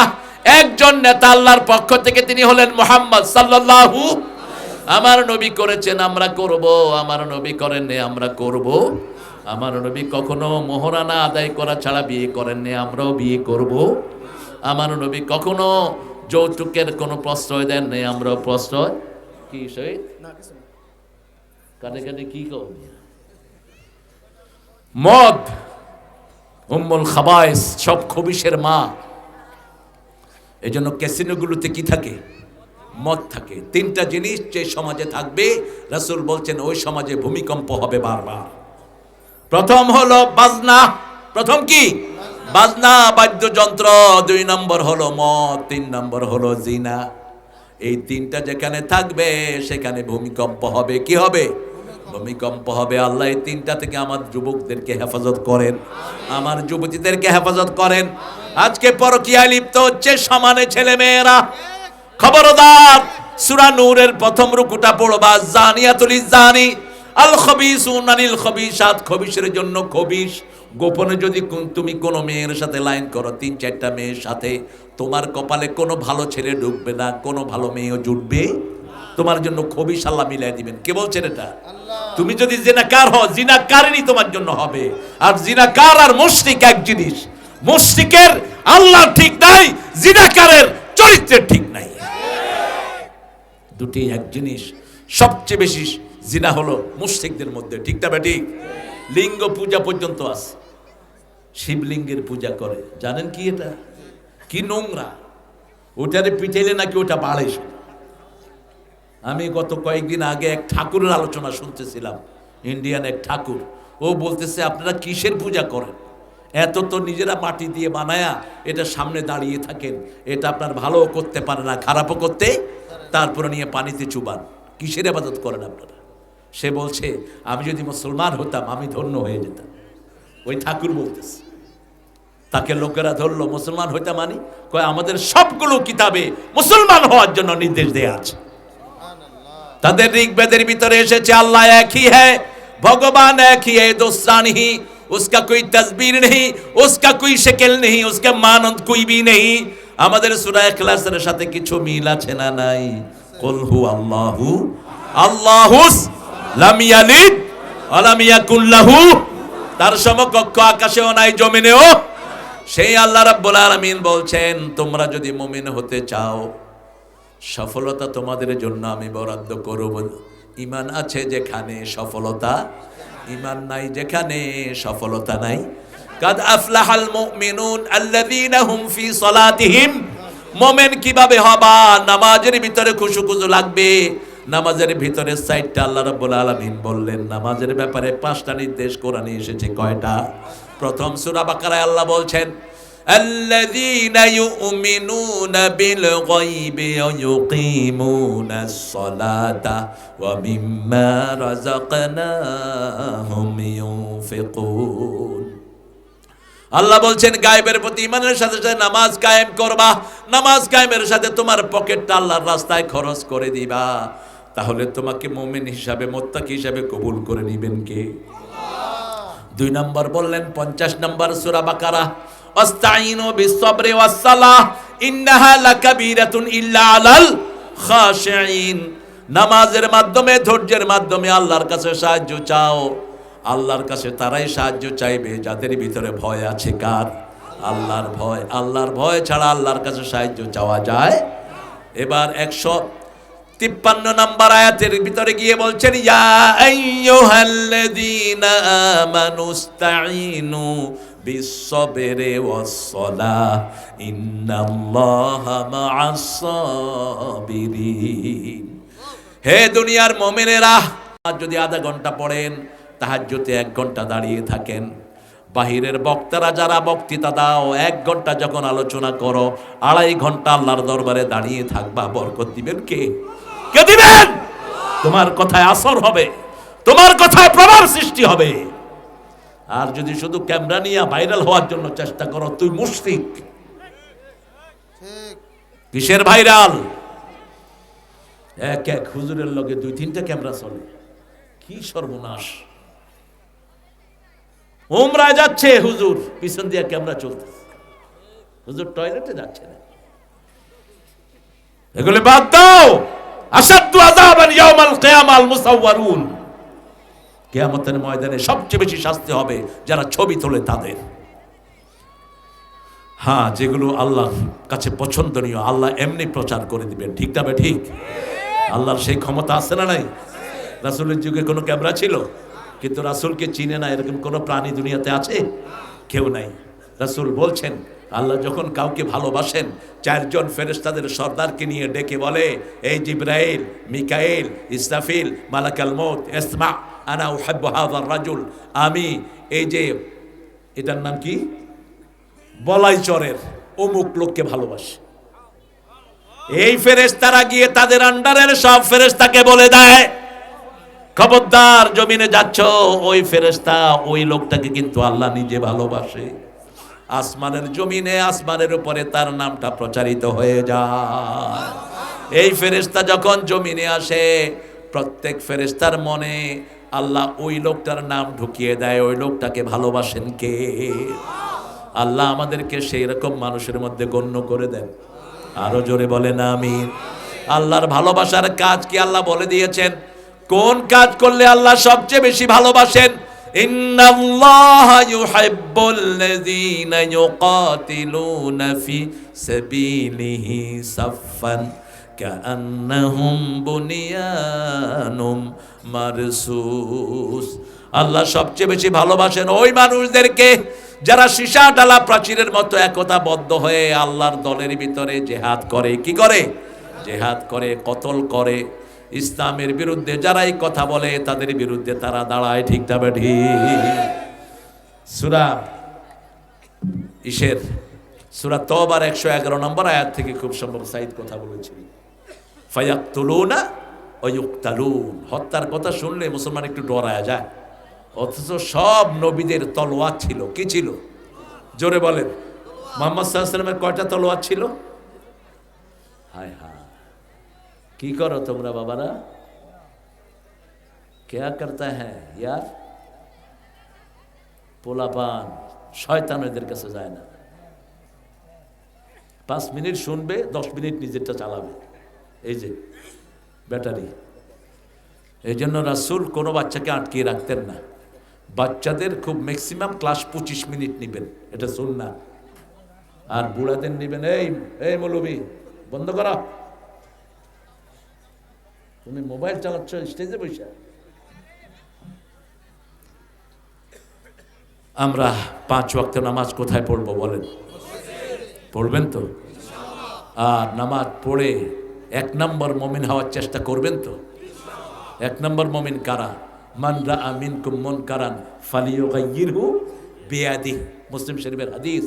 একজন নেতা আল্লাহর পক্ষ থেকে, তিনি হলেন মুহাম্মদ সাল্লাল্লাহু। আমার নবী করেছেন, আমরা করব। আমার নবী করেননি, আমরা করব। আমার নবী কখনো মোহরানা আদায় করা ছাড়া বিয়ে করেননি, আমরাও বিয়ে করব। আমার নবী কখনো যৌতুকের কোনো প্রশ্রয় দেননি, আমরাও প্রশ্রয়। কি শহীদ কাটে কাটে কি কও? মদ উম্মুল খাবায়েস, সব খবিশের মা। এই জন্য ক্যাসিনোগুলোতে কি থাকে? মদ থাকে। 3টা জিনিস যে সমাজে থাকবে, রাসূল বলছেন ওই সমাজে ভূমিকম্প হবে বারবার। প্রথম হলো বাজনা। প্রথম কি? বাজনা, বাদ্যযন্ত্র। 2 নম্বর হলো মদ। 3 নম্বর হলো জিনা। এই 3টা যেখানে থাকবে সেখানে ভূমিকম্প হবে। কি হবে? ভূমিকম্প হবে। আল্লাহ এই 3টা থেকে আমার যুবকদেরকে হেফাজত করেন, আমার যুবতীদেরকে হেফাজত করেন। আজকে পরকীয়ায় লিপ্ত হচ্ছে সমানে ছেলে মেয়েরা। খবরদার, সূরা নূরের প্রথম রুকুটা পড়বা, জানিয়াতুল জানি আল খবিসুন আনিল খবিসাত। খবিসের জন্য খবিস। গোপনে যদি তুমি কোনো মেয়ের সাথে লাইন করো, 3-4টা মেয়ের সাথে, তোমার কপালে কোনো ভালো ছেলে ঢুকবে না, কোনো ভালো মেয়েও জুটবে তোমার জন্য খবিশ আল্লাহ মিলাই দিবেন। কে বলছেন এটা? তুমি যদি জিনাকার হও, জিনাকারই তোমার জন্য হবে। আর জিনাকার আর মুশরিক এক জিনিস। মুশরিকের আল্লাহ ঠিক নাই, জিনাকারের চরিত্রের ঠিক নাই, দুটি এক জিনিস। সবচেয়ে বেশি জিনা হলো মুশরিকদের মধ্যে, ঠিক না বেঠিক? লিঙ্গ পূজা পর্যন্ত আছে, শিবলিঙ্গের পূজা করে। জানেন কি এটা কি নোংরা? ওটারে পিটাইলে নাকি ওটা বাড়ে। আমি গত কয়েকদিন আগে এক ঠাকুরের আলোচনা শুনতেছিলাম, ইন্ডিয়ান এক ঠাকুর। ও বলতেছে আপনারা কিসের পূজা করেন? এত তো নিজেরা মাটি দিয়ে বানায়া এটা সামনে দাঁড়িয়ে থাকেন, এটা আপনার ভালো করতে পারে না, খারাপও করতে, তারপরে নিয়ে পানিতে চুবান, কিসের ইবাদত করেন আপনারা? সে বলছে আমি যদি মুসলমান হতাম আমি ধন্য হয়ে যেতাম। ওই ঠাকুর বলতেছে। তাকে লোকেরা ধরলো, মুসলমান হইতাম মানে? কয় আমাদের সবগুলো কিতাবে মুসলমান হওয়ার জন্য নির্দেশ দেয়া আছে। তাদের ঋগ্বেদের ভিতরে এসেছে আল্লাহ একই है, भगवान एक ही है, दूसरा नहीं, उसका कोई तस्वीर नहीं, उसका कोई शक्ल नहीं, उसका मानंद कोई भी नहीं। আমাদের সূরা ইখলাসের সাথে কিছু মিল আছে না নাই? কুল হু আল্লাহু আল্লাহুস লাম ইয়ালিদ ওয়া লাম ইয়াকুল লাহু, তার সমকক্ষ আকাশেও নাই জমিনেও। সেই আল্লাহ রাব্বুল আলামিন বলছেন তোমরা যদি মুমিন হতে চাও, সফলতা তোমাদের জন্য আমি বরাদ্দ করব। ঈমান আছে যেখানে সফলতা, ঈমান নাই যেখানে সফলতা নাই। কাদ আফলাহাল মুমিনুন আল্লাযীনা হুম ফি সালাতিহিম, মুমিন কিভাবে হবা? নামাজের ভিতরে খুশু লাগবে। নামাজের ভিতরে 4টা আল্লাহ রাব্বুল আলামিন বললেন। নামাজের ব্যাপারে 5টা নির্দেশ কোরআনে এসেছে। কয়টা? প্রথম সূরা বাকারায় আল্লাহ বলছেন الذين يؤمنون بالغيب ويقيمون الصلاة ومما رزقناهم ينفقون। আল্লাহ বলছেন গায়েবের প্রতি ঈমানের সাথে সাথে নামাজ কায়েম করবা। নামাজ কায়েমের সাথে তোমার পকেটটা আল্লাহর রাস্তায় খরচ করে দিবা। তাহলে তোমাকে মুমিন হিসাবে, মুত্তাকি হিসাবে কবুল করে নেবেন কে? আল্লাহ। 2 নম্বর বললেন 50 নম্বর সূরা বাকারা, আস্তাইনু বিস-সাবরি ওয়াস-সালাহ ইন্নাহা লাকাবীরাতুন ইল্লা আলাল খাশিঈন। নামাজের মাধ্যমে, ধৈর্যের মাধ্যমে আল্লাহর কাছে সাহায্য চাও। আল্লাহর কাছে তারাই সাহায্য চাইবে যাদের ভিতরে ভয় আছে। কার? আল্লাহর ভয়। আল্লাহর ভয় ছাড়া আল্লাহর কাছে সাহায্য চাওয়া যায়? এবার 153 নম্বর আয়াতের ভিতরে গিয়ে বলছেন ইয়া আইয়ুহাল্লাযীনা আমানুস্তাঈনু বিস-সাবরি ওয়াস-সালাহ ইন্নাল্লাহা মা'আস-সাবিরিন। হে দুনিয়ার মুমিনেরা, যদি আধা ঘন্টা পড়েন, তাহাজ্জুদে 1 ঘন্টা দাঁড়িয়ে থাকেন, বাহিরের বক্তারা যারা বক্তৃতা দাও 1 ঘন্টা যখন আলোচনা করো, 2.5 ঘন্টা আল্লাহর দরবারে দাঁড়িয়ে থাকবা, বরকত দিবেন কে? কে দিবেন? তোমার কথায় আসর হবে, তোমার কথায় প্রভাব সৃষ্টি হবে। আর যদি শুধু ক্যামেরা নিয়ে ভাইরাল হওয়ার জন্য চেষ্টা করো, তুই মুশরিক। কিসের ভাইরাল? এক হুজুরের লগে 2-3টা ক্যামেরা চলে, কি সর্বনাশ। উমরায় যাচ্ছে হুজুর, পিছন দিয়ে ক্যামেরা চলতেছে, হুজুর টয়লেটে যাচ্ছে না। এগুলো বাদ দাও। আশাদ্দু আযাবান ইয়াউমাল কিয়ামাল মুসাওয়ারুন। কিয়ামতের ময়দানে সবচেয়ে বেশি শাস্তি হবে যারা ছবি তোলে তাদের। হ্যাঁ, যেগুলো আল্লাহর কাছে পছন্দনীয় আল্লাহ এমনি প্রচার করে দিবেন, ঠিক না? ঠিক। আল্লাহর সেই ক্ষমতা আছে না নাই? রাসূলের যুগে কোনো ক্যামেরা ছিল, কিন্তু রাসূলকে চিনে না এরকম কোনো প্রাণী দুনিয়াতে আছে? কেউ নাই। রাসূল বলছেন আল্লাহ যখন কাউকে ভালোবাসেন 4 জন ফেরেশতাদের সর্দারকে নিয়ে ডেকে বলে, এই জিবরাইল, মিকাইল, ইসরাফিল, মালাকাল মউত, ইসমা আনা উহিব্বু হাযার রাজুল, আমি এই যে এটার নাম কি, বলাইচরের অমুক লোককে ভালোবাসি। এই ফেরেশতারা গিয়ে তাদের আন্ডারের সব ফেরেশতাকে বলে দেয়, খবরদার জমিনে যাচ্ছ, ওই ফেরেশতা ওই লোকটাকে কিন্তু আল্লাহ নিজে ভালোবাসে। আসমানের জমিনে, আসমানের উপরে তার নামটা প্রচারিত হয়ে যায়। এই ফেরেশতা যখন জমিনে আসে, প্রত্যেক ফেরেশতার মনে আল্লাহ ওই লোকটার নাম ঢুকিয়ে দেয়। ওই লোকটাকে ভালোবাসেন কে? আল্লাহ আমাদেরকে সেই রকম মানুষের মধ্যে গণ্য করে দেন। আরো জোরে বলেন আমিন। আল্লাহর ভালোবাসার কাজ কি আল্লাহ বলে দিয়েছেন। কোন কাজ করলে আল্লাহ সবচেয়ে বেশি ভালোবাসেন? ইন্নাল্লাহা ইউহিব্বুল্লাযীনা ইউকাতিলুনা ফি সাবিলিহি সাফফান কাআন্নাহুম বুনিয়ানুম মারসুস। আল্লাহ সবচেয়ে বেশি ভালোবাসেন ওই মানুষদেরকে যারা সীসা ডালা প্রাচীরের মতো একতাবদ্ধ হয়ে আল্লাহর দলের ভিতরে জিহাদ করে। কি করে? জিহাদ করে, কতল করে। ইসলামের বিরুদ্ধে যারাই কথা বলে তাদের বিরুদ্ধে তারা দাঁড়ায়। ঠিক না বেঠি? সূরা সূরা তওবার 111 নম্বর আয়াত থেকে খুব সম্ভব সাইদ কথা বলেছিল। ফায়াকতুলুনা ওয়া ইউকতালুন। হত্যার কথা শুনলে মুসলমান একটু ডরায় যায়, অথচ সব নবীদের তলোয়ার ছিল। কি ছিল? জোরে বলেন। মুহাম্মদ সাল্লাল্লাহু আলাইহি ওয়াসাল্লামের কয়টা তলোয়ার ছিল? হায় হায়, কি করো তোমরা বাবারা? क्या करता है यार? পোলাপান শয়তান এদের কাছে যায় না। 5 মিনিট শুনবে, 10 মিনিট নিজেরটা চালাবে। এই যে ব্যাটারি। এই জন্য রাসূল কোনো বাচ্চাকে আটকিয়ে রাখতেন না। বাচ্চাদের খুব ম্যাক্সিমাম ক্লাস 25 মিনিট নেবেন, এটা সুন্নাহ। আর বুড়াদের নেবেন এই মৌলবি বন্ধ করো, তুমি মোবাইল চালাচ্ছ স্টেজে বসে। আমরা 5 ওয়াক্ত নামাজ কোথায় পড়বো বলেন? পড়বেন তো? আর নামাজ পড়ে 1 নম্বর মুমিন হওয়ার চেষ্টা করবেন তো? 1 নম্বর মুমিন কারা? মান রাআ মিনকুম মুনকারান ফালিয়ুগাইয়িরহু বিয়াদিহি। মুসলিম শরীফের হাদিস।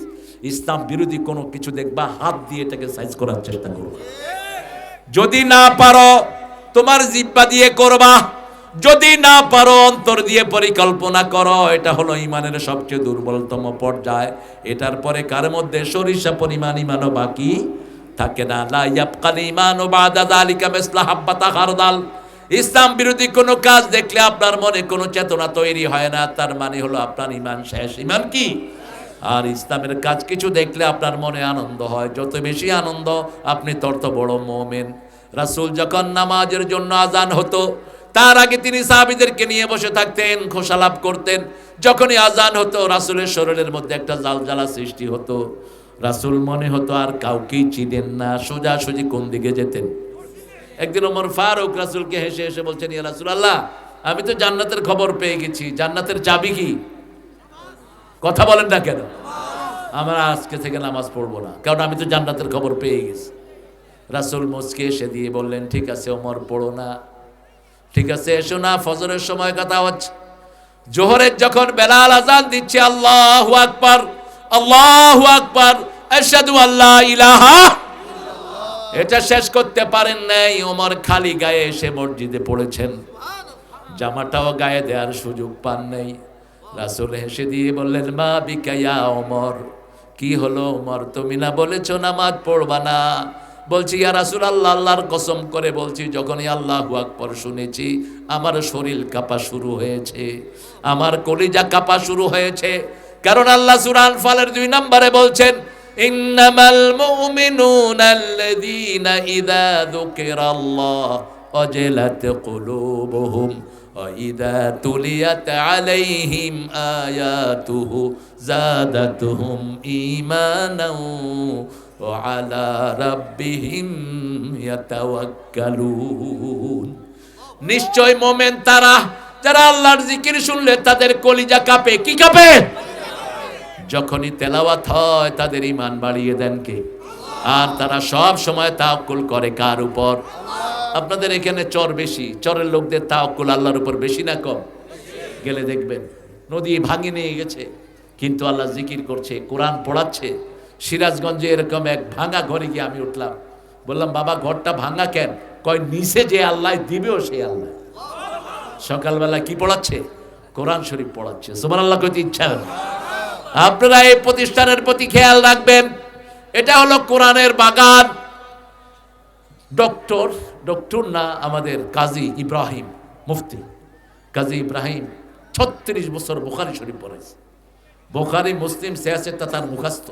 ইসলাম বিরোধী কোনো কিছু দেখবা, হাত দিয়ে এটাকে সাইজ করার চেষ্টা করো। যদি না পারো তোমার জিহ্বা দিয়ে করবা, যদি না পারো অন্তর দিয়ে পরিকল্পনা করো। এটা হলো ইমানের সবচেয়ে দুর্বলতম পর্যায়। এটার পরে কার মধ্যে সরিষা পরিমাণ ইমানও বাকি থাকে না। লা ইয়াবকাল ঈমানু বাদা যালিকা মিসলা হাব্বাতা খারদাল। ইসলাম বিরোধী কোনো কাজ দেখলে আপনার মনে কোনো চেতনা তৈরি হয় না, তার মানে হলো আপনার ইমান শেষ। ইমান কি? আর ইসলামের কাজ কিছু দেখলে আপনার মনে আনন্দ হয়। যত বেশি আনন্দ আপনি তত বড় মুমিন। রাসূল যখন নামাজের জন্য আজান হতো, তার আগে তিনি সাহাবীদেরকে নিয়ে বসে থাকতেন, খোশালাপ করতেন। যখনই আজান হতো রাসূলের শরীরের মধ্যে একটা জালজালা সৃষ্টি হতো। রাসূল মনে হতো আর কাউকেই চিনেন না, সোজাসুজি কোন দিকে যেতেন। একদিন ওমর ফারুক রাসূলকে হেসে হেসে বলছেন, ইয়া রাসূলুল্লাহ, আমি তো জান্নাতের খবর পেয়ে গেছি, জান্নাতের চাবি কি? কথা বলেন না কেন? আমরা আজকে থেকে নামাজ পড়বো না, কারণ আমি তো জান্নাতের খবর পেয়ে গেছি। রাসূল মুচকে এসে দিয়ে বললেন, ঠিক আছে ওমর, পড়ো না। ঠিক আছে, এসো না, ফজরের সময় কথা হচ্ছে। জোহরের যখন বেলাল আজান দিচ্ছে, আল্লাহু আকবার, আল্লাহু আকবার, আশহাদু আল্লা ইলাহা, এটা শেষ করতে পারেন নাই। ওমর খালি গায়ে এসে মসজিদে পড়েছেন, জামাটাও গায়ে দেওয়ার সুযোগ পান নাই। রাসূল হেসে দিয়ে বললেন, মা বিকা ইয়া ওমর, কি হলো ওমর, তুমি না বলেছো নামাজ পড়বা না? বলছি, ইয়া রাসূলুল্লাহ, আল্লাহর কসম করে বলছি, যখনই আল্লাহু আকবার শুনেছি আমার শরীর কাঁপা শুরু হয়েছে, আমার কলিজা কাঁপা শুরু হয়েছে। কারণ আল্লাহ সূরা আনফালের 2 নম্বরে বলছেন, ইন্নামাল মুমিনুনা আল্লাযীনা ইযা যুকিরাল্লাহ ওয়াজিলাত কুলুবুহুম ওয়া ইযা তুলিয়াত আলাইহিম আয়াতুহু যাদাতুহুম ঈমানাও ওয়া আলা রাব্বিহিম ইয়াতাওয়াক্কালুন। নিশ্চয় মুমিন তারা যারা আল্লাহর জিকির শুনলে তাদের কলিজা কাঁপে। কি কাঁপে? যখনই তেলাওয়াত হয় তাদের ঈমান বাড়িয়ে দেন কে? আর তারা সব সময় তাওয়াক্কুল করে কার উপর? আপনাদের এখানে চর বেশি, চরের লোকদের তাওয়াক্কুল আল্লাহর উপর বেশি না কম? গেলে দেখবেন নদী ভাঙে নিয়ে গেছে, কিন্তু আল্লাহ জিকির করছে, কোরআন পড়াচ্ছে। সিরাজগঞ্জে এরকম এক ভাঙা ঘরে গিয়ে আমি উঠলাম, বললাম, বাবা ঘরটা ভাঙা কেন? কয়, নিচে যে আল্লাহ দিবেও সেই আল্লাহ। সকালবেলা কি পড়াচ্ছে? কোরআন শরীফ পড়াচ্ছে। সুবহানাল্লাহ কইতে ইচ্ছা হলো। আপনারা এই প্রতিষ্ঠানের প্রতি খেয়াল রাখবেন, এটা হলো কোরআনের বাগান। ডক্টর না, আমাদের কাজী ইব্রাহিম, মুফতি কাজী ইব্রাহিম 36 বছর বুখারী শরীফ পড়েছে। বুখারী, মুসলিম, সিয়াসত তার মুখস্থ।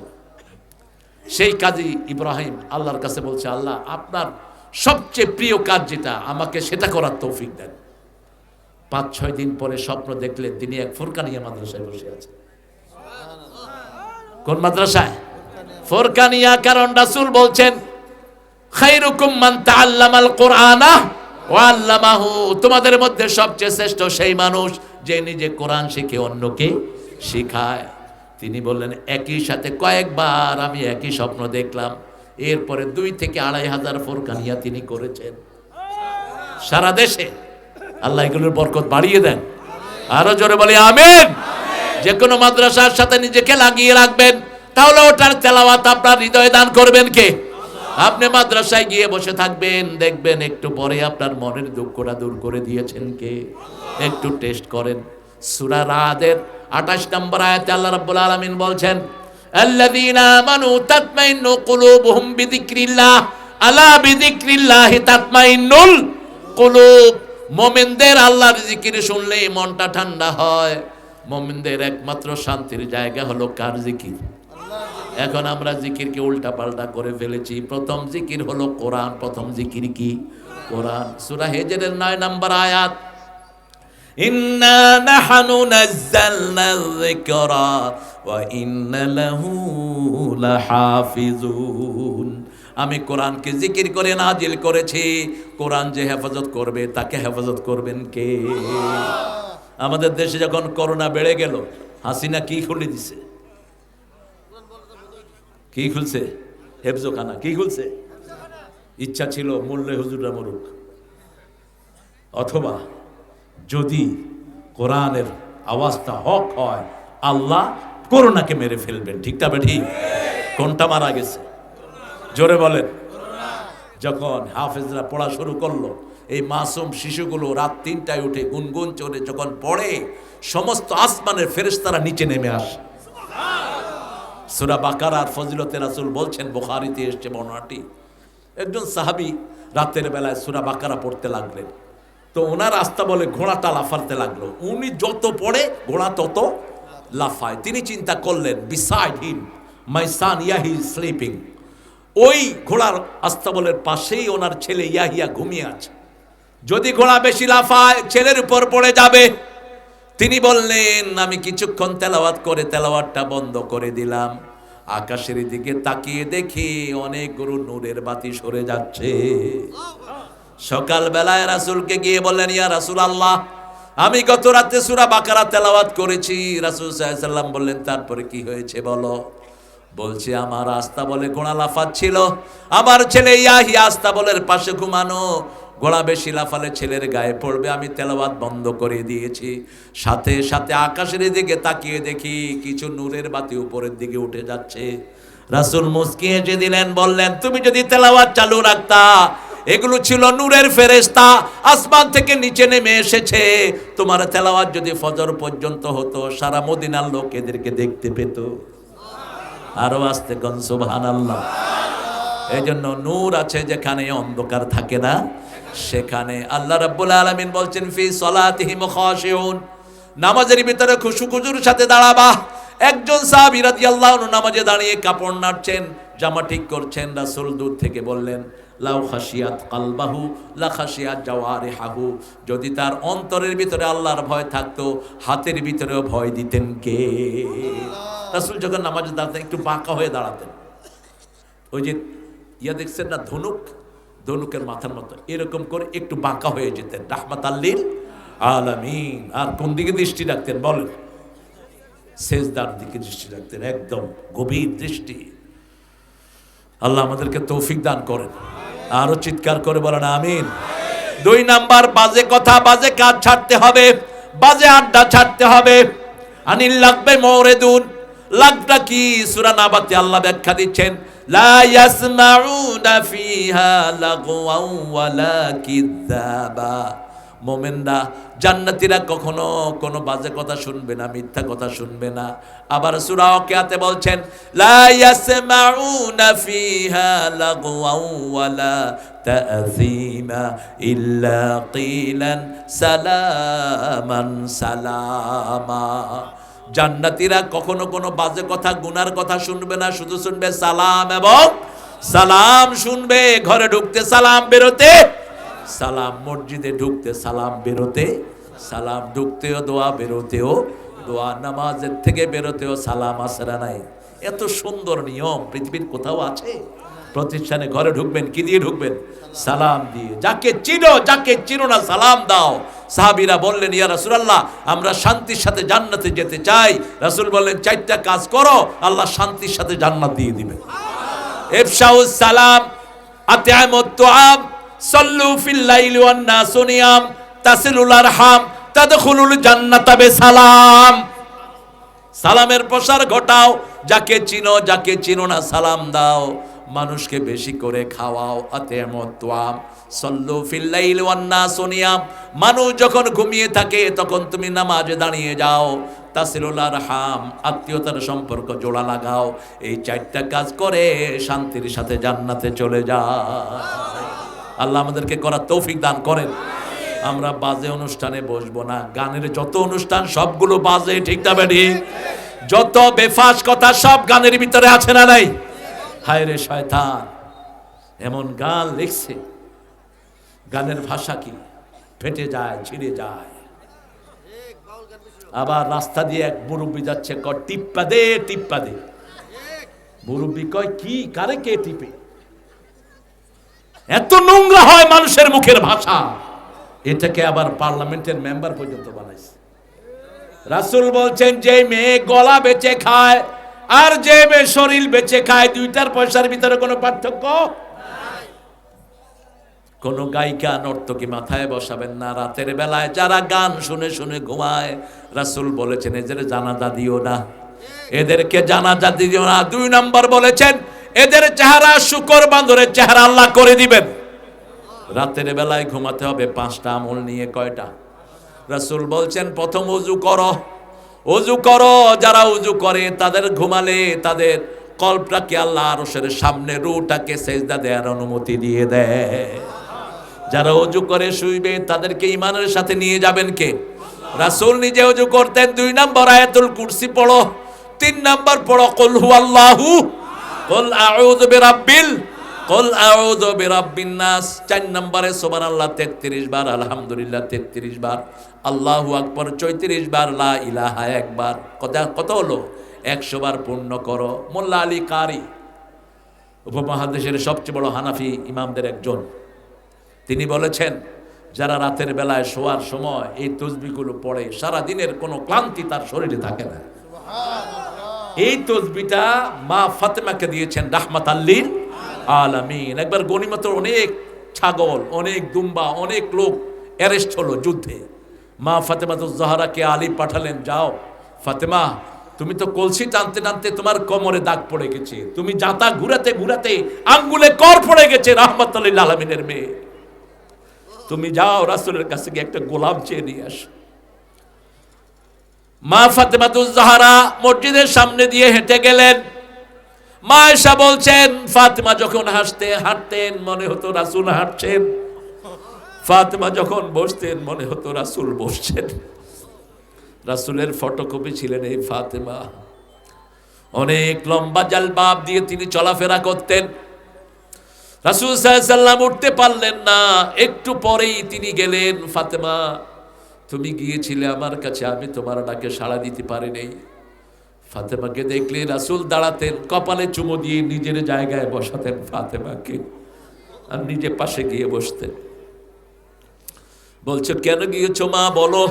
সেই কাজী ইব্রাহিম আল্লাহর কাছে বলছে, আল্লাহ, আপনার সবচেয়ে প্রিয় কাজ যেটা, আমাকে সেটা করার তৌফিক দেন। 5-6 দিন পরে স্বপ্ন দেখলেন তিনি এক ফুরকানিয়া মাদ্রাসায় বসে আছেন। কোন মাদ্রাসায়? ফুরকানিয়া। কারণ রাসূল বলছেন খায়রুকুম মান তাআল্লামাল কুরআনা ওয়া আল্লামাহু, তোমাদের মধ্যে সবচেয়ে শ্রেষ্ঠ সেই মানুষ যে নিজে কোরআন শিখে অন্যকে শেখায়। তিনি বললেন একই সাথে কয়েকবার আমি একই স্বপ্ন দেখলাম। এরপরে 2 থেকে 2,500 ফুরকানিয়া তিনি করেছেন সারা দেশে। আল্লাহ এগুলোর বরকত বাড়িয়ে দেন। আরো জোরে বলি আমিন। যে কোনো মাদ্রাসার সাথে নিজেকে লাগিয়ে রাখবেন, তাহলে ওটার তেলাওয়াত আপনার হৃদয়ে দান করবেন কে? আপনি মাদ্রাসায় গিয়ে বসে থাকবেন, দেখবেন একটু পরে আপনার মনের দুঃখটা দূর করে দিয়েছেন কে? একটু টেস্ট করেন। সূরা রাদের 28 নম্বর আয়াতে আল্লাহ রাব্বুল আলামিন বলছেন আল্লাযীনা আমানু তাতমাইন্নু কুলুবুহুম বিযিকরিল্লাহ আলা বিযিকরিল্লাহি তাতমাইন্নুল কুলুব। মুমিনদের আল্লাহর জিকির শুনলেই মনটা ঠান্ডা হয়। মুমিনদের একমাত্র শান্তির জায়গা হলো কার জিকির? এখন আমরা জিকিরকে উল্টা পাল্টা করে ফেলেছি। প্রথম জিকির হলো কোরআন। প্রথম জিকির কি? কোরআন। সূরা হিজরের 9 নম্বর আয়াত, ইন্না নাহনু নাযালনা যিকরা ওয়া ইন্না লাহু লাহাফিজুন। আমি কোরআনকে জিকির করে নাজিল করেছি। কোরআন যে হেফাজত করবে তাকে হেফাজত করবেন কে? আমাদের দেশে যখন করোনা বেড়ে গেল, হাসিনা কি খুলে দিছে? কি খুলছে? হেফজোখানা। কি খুলছে? ইচ্ছা ছিল মোল্লা হুজুররা মরুক, অথবা যদি কোরআনের আওয়াজটা হক হয় আল্লাহ করোনাকে মেরে ফেলবেন। ঠিক তবে ঠিক? কোনটা মারা গেছে? জোরে বলেন। যখন হাফেজরা পড়া শুরু করলো, এই মাসুম শিশুগুলো রাত 3টায় উঠে গুনগুন চড়ে যখন পড়ে, সমস্ত আসমানের ফেরেশতারা নিচে নেমে আসে। সূরা বাকারার ফজিলতে রাসূল বলছেন, বুখারীতে এসেছে বর্ণনাটি, একজন সাহাবী রাতের বেলায় সূরা বাকারা পড়তে লাগলেন। তো ওনার আস্থা বলে ঘোড়াটা লাফাতে লাগলো। উনি যত পড়ে ঘোড়া তত লাফায়। তিনি চিন্তা করলেন, বিসাইড হিম মাই সান ইয়াহি ইজ স্লিপিং। ওই ঘোড়ার আস্তাবলের পাশেই ওনার ছেলে ইয়াহিয়া ঘুমিয়ে আছে। যদি ঘোড়া বেশি লাফায় ছেলের উপর পড়ে যাবে। তিনি বললেন, আমি কিছুক্ষণ তেলাওয়াত করে তেলাওয়াতটা বন্ধ করে দিলাম। আকাশের দিকে তাকিয়ে দেখি অনেকগুলো নূরের বাতি সরে যাচ্ছে। সকাল বেলায় রাসূলকে গিয়ে বললেন, ইয়া রাসূলুল্লাহ, আমি গত রাতে সূরা বাকারা তেলাওয়াত করেছি। রাসূল সাল্লাল্লাহু আলাইহি ওয়াসাল্লাম বললেন, তারপরে কি হয়েছে বলো? বলছে, আমার আস্তাবলে ঘোড়া লাফাচ্ছিল, আমার ছেলে ইয়াহিয়া আস্তাবলের পাশে ঘুমানো। ঘোড়া বেশি লাফালে ছেলের গায়ে পড়বে, আমি তেলাওয়াত বন্ধ করে দিয়েছি। সাথে সাথে আকাশের দিকে তাকিয়ে দেখি কিছু নূরের বাতি উপরের দিকে উঠে যাচ্ছে। রাসূল মুস্কি হেসে দিলেন, বললেন, তুমি যদি তেলাওয়াত চালু রাখতা, এগুলো ছিল নূরের ফেরেশতা, আসমান থেকে নিচে নেমে এসেছে। তোমার তেলাওয়াত যদি ফজর পর্যন্ত হতো, সারা মদিনার লোক এদেরকে দেখতে পেত। আরো আস্তে কোন সুবহানাল্লাহ। এই জন্য নূর আছে যেখানে অন্ধকার থাকে না, সেখানে। আল্লাহ রাব্বুল আলামিন বলছেন, ফি সলাতিহিম খাশিউন, নামাজের ভিতরে খুশুখুজুর সাথে দাঁড়াবা। একজন সাহাবী রাদিয়াল্লাহু আনহু নামাজে দাঁড়িয়ে কাপড় নাড়ছেন, জামা ঠিক করছেন। রাসূল দূর থেকে বললেন, লাউ খাশিয়াত কালবাহু লা খাশিয়াত জাওয়ারিহাহু, যদি তার অন্তরের ভিতরে আল্লাহর ভয় থাকতো, হাতের ভিতরেও ভয় দিতেন কে? রাসূল যখন নামাজে দাঁড়াতেন একটু বাঁকা হয়ে দাঁড়াতেন। ওই যে ইয়া দেখছেন না, ধনুক, ধনুকের মাথার মতো এরকম করে একটু বাঁকা হয়ে যেতেন, রাহমাতাল লিল আলামিন। আর কোন দিকে দৃষ্টি রাখতেন বলেন? সেজদার দিকে দৃষ্টি রাখতেন, একদম গভীর দৃষ্টি। আল্লাহ আমাদেরকে তৌফিক দান করেন। আরো চিৎকার করে বলেন আমিন। 2 নাম্বার, বাজে কথা বাজে কাজ ছাড়তে হবে, বাজে আড্ডা ছাড়তে হবে। আনিল লাগবে মওরিদুন, লাগটা কি? সূরা নাবাতে আল্লাহ ব্যাখ্যা দিচ্ছেন, লা ইয়াসমাউনা ফিহা লাগওয়াও ওয়ালা কিযাবা। মুমিনরা জান্নাতীরা কখনো কোনো বাজে কথা শুনবে না, মিথ্যা কথা শুনবে না। আবার সূরা ওয়াকিয়াতে বলছেন, লা ইয়াসমাউনা ফিহা লাগওয়াও ওয়ালা তা'যীমা ইল্লা কিলান সালামান সালামা। জান্নাতীরা কখনো কোনো বাজে কথা, গুনার কথা শুনবে না, শুধু শুনবে সালাম এবং সালাম শুনবে, ঘরে ঢুকতে সালাম, বেরোতে সালাম, মসজিদে ঢুকতে সালাম, বেরোতে সালাম, ঢুকতেও দোয়া, বেরোতেও দোয়া, নামাজের থেকে বেরোতেও সালাম। আসরা নাই? এত সুন্দর নিয়ম পৃথিবীর কোথাও আছে? প্রতিষ্ঠানে ঘরে ঢুকবেন কি দিয়ে ঢুকবেন? সালাম দিয়ে। যাকে চিনো, যাকে চিনো না সালাম দাও। সাহাবীরা বললেন, ইয়া রাসূলুল্লাহ, আমরা শান্তির সাথে জান্নাতে যেতে চাই। রাসূল বললেন, 4টা কাজ করো, আল্লাহ শান্তির সাথে জান্নাত দিয়ে দিবে। ইফশাউস সালাম, আতিআমুত তুআম, সাল্লু ফিল লাইলি ওয়ান নাসু নিয়াম, তাসিলুল আরহাম, তাদখুলুল জান্নাতা বিসালাম। সালামের প্রসার ঘটাও, যাকে চিনো, যাকে চিনো না সালাম দাও। মানুষকে বেশি করে খাওয়াও, আতিআমুত তুআম, সাল্লু ফিল লাইলি ওয়ান নাসু নিয়াম। মানুষ যখন ঘুমিয়ে থাকে তখন তুমি নামাজে দাঁড়িয়ে যাও। তাসিলুল আরহাম, আত্মীয়তার সম্পর্ক জোড়া লাগাও। এই 4টা কাজ করে শান্তির সাথে জান্নাতে চলে যাও। আল্লাহ আমাদেরকে করার তৌফিক দান করেন। আমরা বাজে অনুষ্ঠানে বসবো না। গানের যত অনুষ্ঠান সবগুলো বাজে, ঠিক না বেঠি? যত বেফাস কথা সব গানের ভিতরে আছে না নাই? হায় রে শয়তান, এমন গান লিখছে, গানের ভাষা কি ফেটে যায়, ছিঁড়ে যায়। আবার রাস্তা দিয়ে এক মুরব্বী যাচ্ছে, কয় টিপ্পা দে, টিপ্পা দে। মুরব্বী কয় কি, কারে কে টিপে? এত নোংরা হয় মানুষের মুখের ভাষা। এটাকে আবার পার্লামেন্টের মেম্বার পর্যন্ত বানাইছে। রাসূল বলছেন, যে মেয়ে গলা বেচে খায় আর যে মেয়ে শরীর বেচে খায়, 2টার পয়সার ভিতরে কোনো পার্থক্য নাই। কোন গায়িকা নর্তকী মাথায় বসাবেন না। রাতের বেলায় যারা গান শুনে শুনে ঘুমায়, রাসূল বলেছেন এদের জানাজা দিও না, এদেরকে জানাজা দিও না। 2 নম্বর বলেছেন, এদের চেহারা শুকর বান্দরের চেহারা আল্লাহ করে দিবেন। রাতের বেলায় ঘুমাতে হবে 5টা আমল নিয়ে। কয়টা? রাসূল বলছেন, প্রথম ওযু করো, ওযু করো। যারা ওযু করে তাদের ঘুমালে তাদের কল্পটাকে আল্লাহ আরশের সামনে রূহটাকে সেজদা দেওয়ার অনুমতি দিয়ে দেয়। যারা ওযু করে শুইবে তাদেরকে ঈমানের সাথে নিয়ে যাবেন কে? রাসূল নিজে ওযু করতেন। 2 নম্বর আয়াতুল কুরসি পড়ো। 3 নম্বর পড়ো কুল হুয়াল্লাহু, কুল আউযু বিরাব্বিল, কুল আউযু বিরাব্বিন নাস। 4 নম্বরে সুবহানাল্লাহ 33 বার, আলহামদুলিল্লাহ 33 বার, আল্লাহু আকবার 34 বার, লা ইলাহা 1 বার। কত হলো? 100 বার পূর্ণ করো। মোল্লা আলী কারি, উপমহাদেশের সবচেয়ে বড় হানাফি ইমামদের একজন, তিনি বলেছেন, যারা রাতের বেলায় শোয়ার সময় এই তসবিহগুলো পড়ে, সারা দিনের কোনো ক্লান্তি তার শরীরে থাকে না। এই তসবিহটা মা ফাতেমাকে দিয়েছেন রাহমাতাল লিল আলামিন। একবার গনিমত অনেক ছাগল, অনেক দুম্বা, অনেক লোক অ্যারেস্ট হলো যুদ্ধে। মা ফাতেমাতুজ জাহরাকে আলী পাঠালেন, যাও ফাতেমা, তুমি তো কলসি টানতে টানতে তোমার কোমরে দাগ পড়ে গেছে, তুমি জাতা ঘুরাতে ঘুরাতে আঙ্গুলে কর পড়ে গেছে, রাহমাতুল লিল আলামিনের মেয়ে, তুমি যাও রাসূলের কাছে গিয়ে একটা গোলাম চেয়ে নিয়ে আসো। মা ফাতেমাতুজ জাহরা মসজিদের সামনে দিয়ে হেঁটে গেলেন। মা আয়েশা বলছেন, ফাতেমা যখন হাঁটতেন মনে হতো রাসূল হাঁটছেন, ফাতেমা যখন বসতেন মনে হতো রাসূল বসছেন। রাসূলের ফটোকপি ছিলেন এই ফাতেমা। অনেক লম্বা জালবাব দিয়ে তিনি চলাফেরা করতেন। রাসূল সাল্লাল্লাহু আলাইহি ওয়াসাল্লাম উঠতে পারলেন না, একটু পরেই তিনি গেলেন, ফাতেমা তুমি গিয়েছিলে আমার কাছে, আমি তোমার ডাকে সাড়া দিতে পারি নাই। ফাতেমাকে দেখলে রাসূল দাঁড়াতেন, কপালে চুমো দিয়ে নিজের জায়গায় বসাতেন ফাতেমাকে, আর নিজে পাশে গিয়ে বসতেন। বলছো কেন গিয়েছো মা, বলো।